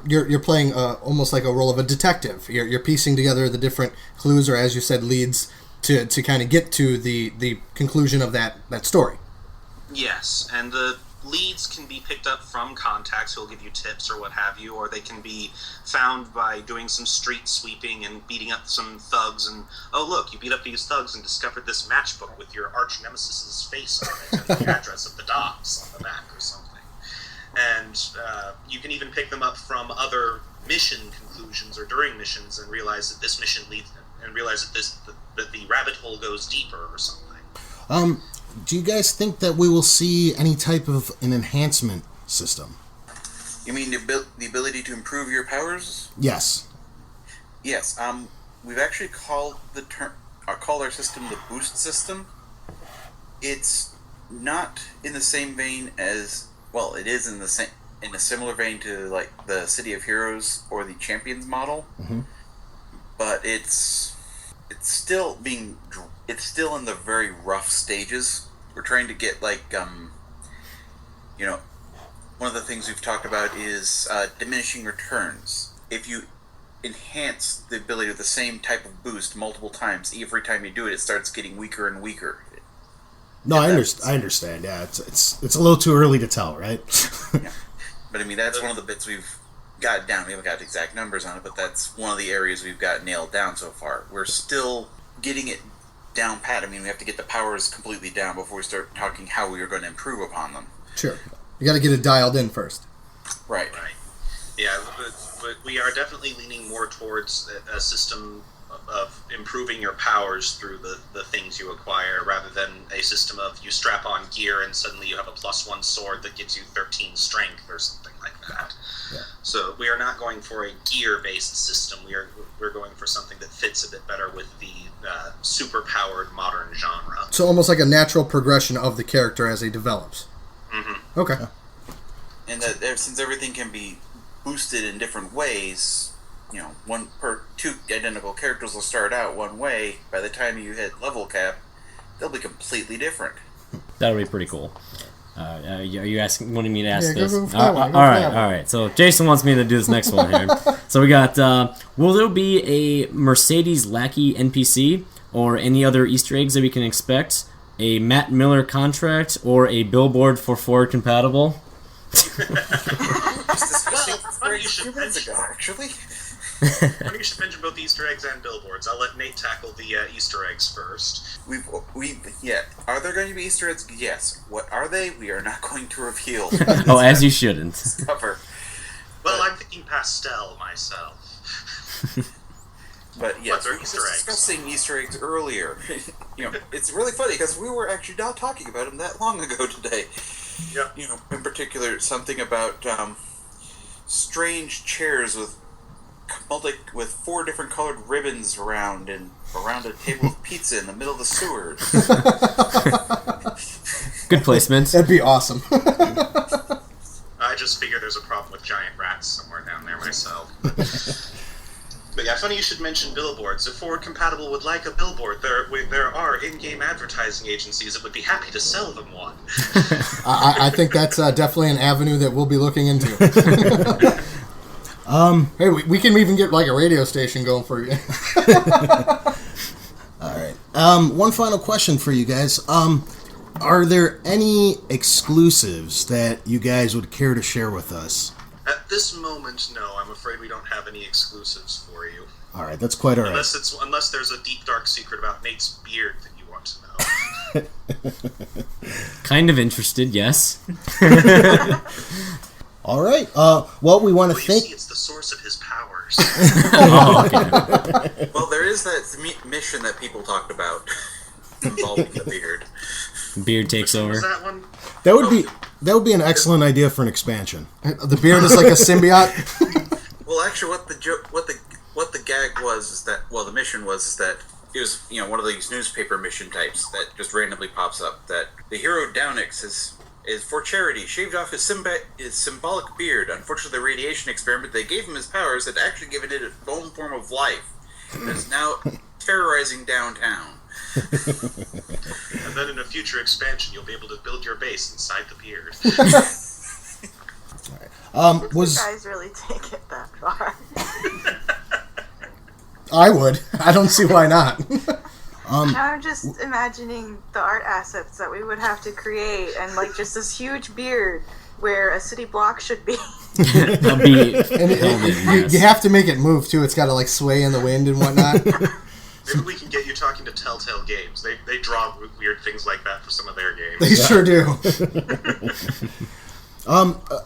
you're playing almost like a role of a detective. You're piecing together the different clues, or as you said, leads to kind of get to the conclusion of that story. Yes, and the leads can be picked up from contacts who'll give you tips or what have you, or they can be found by doing some street sweeping and beating up some thugs, and, oh look, you beat up these thugs and discovered this matchbook with your arch nemesis's face on it and the address of the docks on the back or something. And you can even pick them up from other mission conclusions or during missions and realize that this mission leads, and realize that the rabbit hole goes deeper or something. Do you guys think that we will see any type of an enhancement system? You mean the ability to improve your powers? Yes. Yes. We've actually called our system the boost system. It's not in the same vein as, well, it is in a similar vein to like the City of Heroes or the Champions model, but it's still in the very rough stages. We're trying to get one of the things we've talked about is diminishing returns. If you enhance the ability of the same type of boost multiple times, every time you do it, it starts getting weaker and weaker. No, I understand. Yeah, it's a little too early to tell, right? Yeah. But I mean, that's one of the bits we've got down. We haven't got exact numbers on it, but that's one of the areas we've got nailed down so far. We're still getting it down pat. I mean, we have to get the powers completely down before we start talking how we are going to improve upon them. Sure. You got to get it dialed in first. Right. Yeah, but we are definitely leaning more towards a system of improving your powers through the things you acquire, rather than a system of you strap on gear and suddenly you have a +1 sword that gives you 13 strength or something like that. Yeah. So we are not going for a gear-based system. We're going for something that fits a bit better with the super-powered modern genre. So almost like a natural progression of the character as he develops. Mm-hmm. Okay. And since everything can be boosted in different ways, two identical characters will start out one way. By the time you hit level cap, they'll be completely different. That'll be pretty cool. Are you wanting me to ask this? Go all right. So Jason wants me to do this next one here. So we got, will there be a Mercedes lackey NPC or any other Easter eggs that we can expect? A Matt Miller contract or a billboard for Ford compatible? Funny you should mention both Easter eggs and billboards. I'll let Nate tackle the Easter eggs first. Are there going to be Easter eggs? Yes. What are they? We are not going to reveal. Oh, as you shouldn't. Cover. Well, I'm thinking pastel myself. But yes, we were Easter eggs? discussing Easter eggs earlier. It's really funny because we were actually not talking about them that long ago today. Yep. In particular, something about strange chairs with 4 different colored ribbons around a table of pizza in the middle of the sewers. Good placement. That'd be awesome. I just figure there's a problem with giant rats somewhere down there myself. But yeah, funny you should mention billboards. If Ford Compatible would like a billboard, there are in-game advertising agencies that would be happy to sell them one. I think that's definitely an avenue that we'll be looking into. Hey, we can even get like a radio station going for you. All right. One final question for you guys. Are there any exclusives that you guys would care to share with us? At this moment, no. I'm afraid we don't have any exclusives for you. All right, that's quite all right. Unless there's a deep, dark secret about Nate's beard that you want to know. Kind of interested, yes. All right. Well, we want to thank. See, it's the source of his powers. Oh, okay. Well, there is that mission that people talked about involving the beard. Beard takes over. Was that one? That would be an excellent idea for an expansion. The beard is like a symbiote. Well, actually, what the gag was is that the mission was that it was one of these newspaper mission types that just randomly pops up that the hero Downix is for charity, shaved off his symbolic beard. Unfortunately, the radiation experiment they gave him his powers had actually given it its own form of life, and is now terrorizing downtown. And then in a future expansion, you'll be able to build your base inside the beard. You guys really take it that far. I would. I don't see why not. Now I'm just imagining the art assets that we would have to create, and like just this huge beard where a city block should be. You have to make it move too. It's got to like sway in the wind and whatnot. Maybe we can get you talking to Telltale Games. They draw weird things like that for some of their games. They sure do.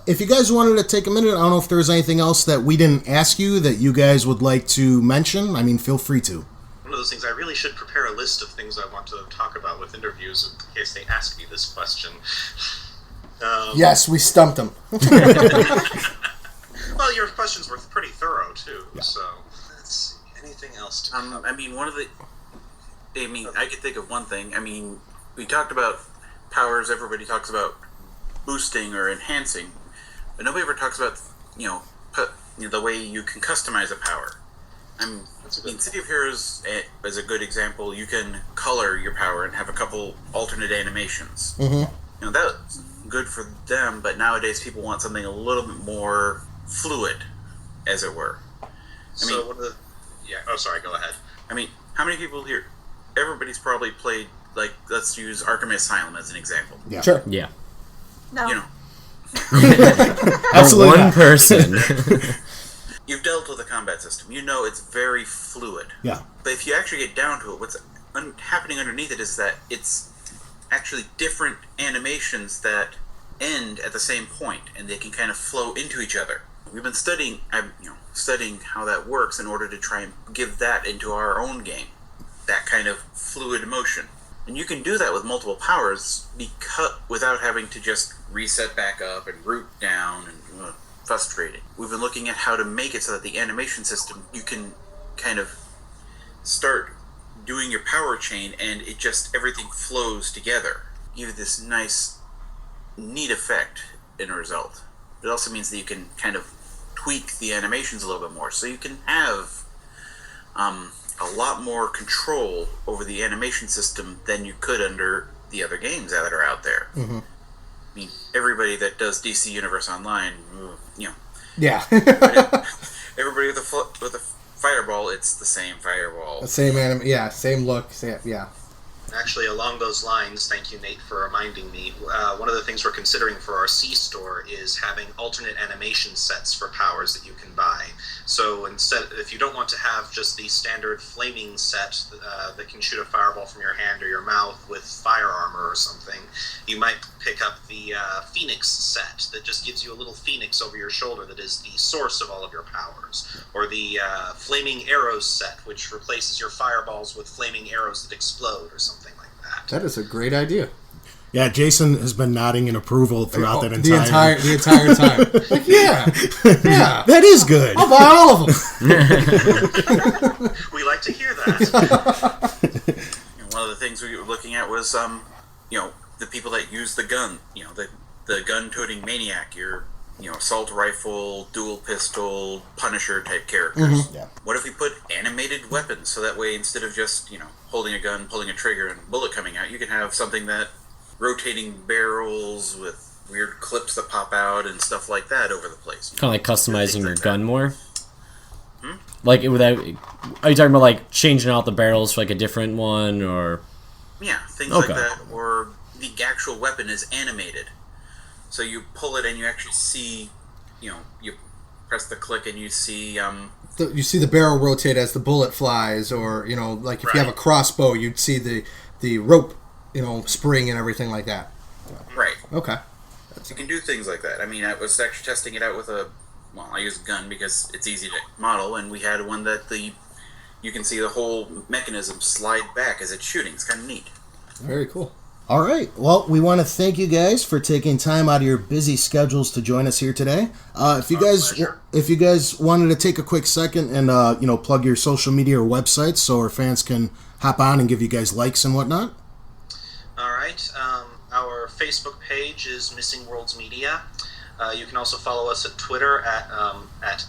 If you guys wanted to take a minute, I don't know if there's anything else that we didn't ask you that you guys would like to mention. I mean, feel free to. One of those things, I really should prepare a list of things I want to talk about with interviews in case they ask me this question. Yes, we stumped them. Well, your questions were pretty thorough, too, so let's see. Anything else to cover? I could think of one thing. I mean, we talked about powers, everybody talks about boosting or enhancing, but nobody ever talks about, the way you can customize a power. In City of Heroes is a good example. You can color your power and have a couple alternate animations. Mm-hmm. That's good for them, but nowadays people want something a little bit more fluid, as it were. Go ahead. I mean, how many people here? Everybody's probably played, like, let's use Arkham Asylum as an example. Yeah. Sure. Yeah. No. Absolutely one person. You've dealt with the combat system. You know it's very fluid. Yeah. But if you actually get down to it, what's happening underneath it is that it's actually different animations that end at the same point, and they can kind of flow into each other. We've been studying how that works in order to try and give that into our own game, that kind of fluid motion. And you can do that with multiple powers without having to just reset back up and root down and frustrating. We've been looking at how to make it so that the animation system, you can kind of start doing your power chain and everything flows together. Give this nice, neat effect in a result. It also means that you can kind of tweak the animations a little bit more, so you can have a lot more control over the animation system than you could under the other games that are out there. Mm-hmm. I mean, everybody that does DC Universe Online, Yeah. everybody with a fireball, it's the same fireball. The same same look. Yeah. Actually, along those lines, thank you, Nate, for reminding me. One of the things we're considering for our C-store is having alternate animation sets for powers that you can buy. So instead, if you don't want to have just the standard flaming set that can shoot a fireball from your hand or your mouth with fire armor or something, you might pick up the Phoenix set that just gives you a little phoenix over your shoulder that is the source of all of your powers. Or the flaming arrows set, which replaces your fireballs with flaming arrows that explode or something like that. That is a great idea. Yeah, Jason has been nodding in approval throughout that the entire time. Like, yeah, that is good. I'll buy all of them. We like to hear that. One of the things we were looking at was, the people that use the gun. The gun-toting maniac. Your, assault rifle, dual pistol, Punisher type characters. Mm-hmm. Yeah. What if we put animated weapons, so that way instead of just holding a gun, pulling a trigger, and a bullet coming out, you can have something that rotating barrels with weird clips that pop out and stuff like that over the place. Kind of like customizing your gun more. Like are you talking about like changing out the barrels for like a different one, or? Yeah, things like that. Or the actual weapon is animated, so you pull it and you actually see, you press the click and you see. You see the barrel rotate as the bullet flies, or like if you have a crossbow, you'd see the rope, spring and everything like that. Right. Okay. You can do things like that. I mean, I was actually testing it out with I use a gun because it's easy to model, and we had one that you can see the whole mechanism slide back as it's shooting. It's kind of neat. Very cool. All right. Well, we want to thank you guys for taking time out of your busy schedules to join us here today. If you guys wanted to take a quick second and plug your social media or websites so our fans can hop on and give you guys likes and whatnot. All right. website. Our Facebook page is Missing Worlds Media. You can also follow us at Twitter at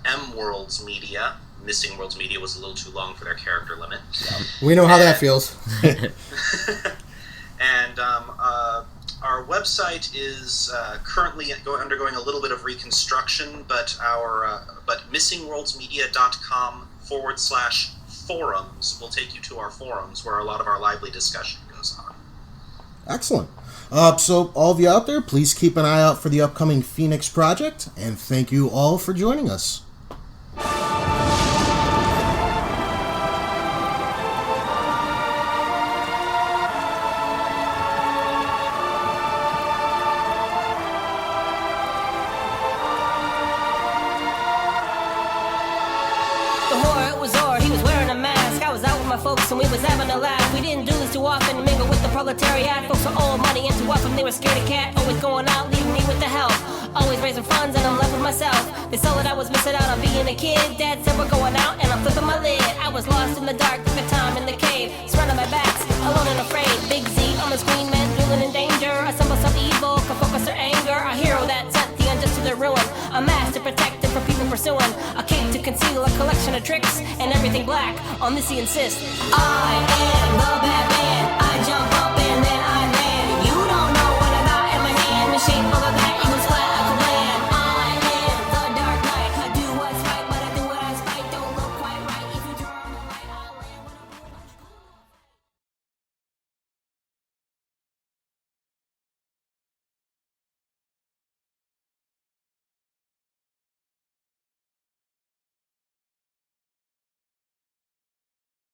MWorldsMedia. Missing Worlds Media was a little too long for their character limit. We know how that feels. And our website is currently undergoing a little bit of reconstruction, but missingworldsmedia.com/forums will take you to our forums where a lot of our lively discussion goes on. Excellent. So all of you out there, please keep an eye out for the upcoming Phoenix project, and thank you all for joining us. Folks, and we was having a laugh. We didn't do this too often, mingle with the proletariat. Folks were old money, and too often they were scared of cat. Always going out, leaving me with the help. Always raising funds, and I'm left with myself. They saw that I was missing out on being a kid. Dad said we're going out, and I'm flipping my lid. I was lost in the dark, took a time in the cave. Surrounded by bats, alone and afraid. Big Z on the screen, man, drooling in danger. I summon some evil, can focus their anger. A hero that sent the unjust to their ruin. A mask to protect them from people pursuing. A cape to conceal a collection of tricks. And everything black, on this he insists. I am the Batman, I jump up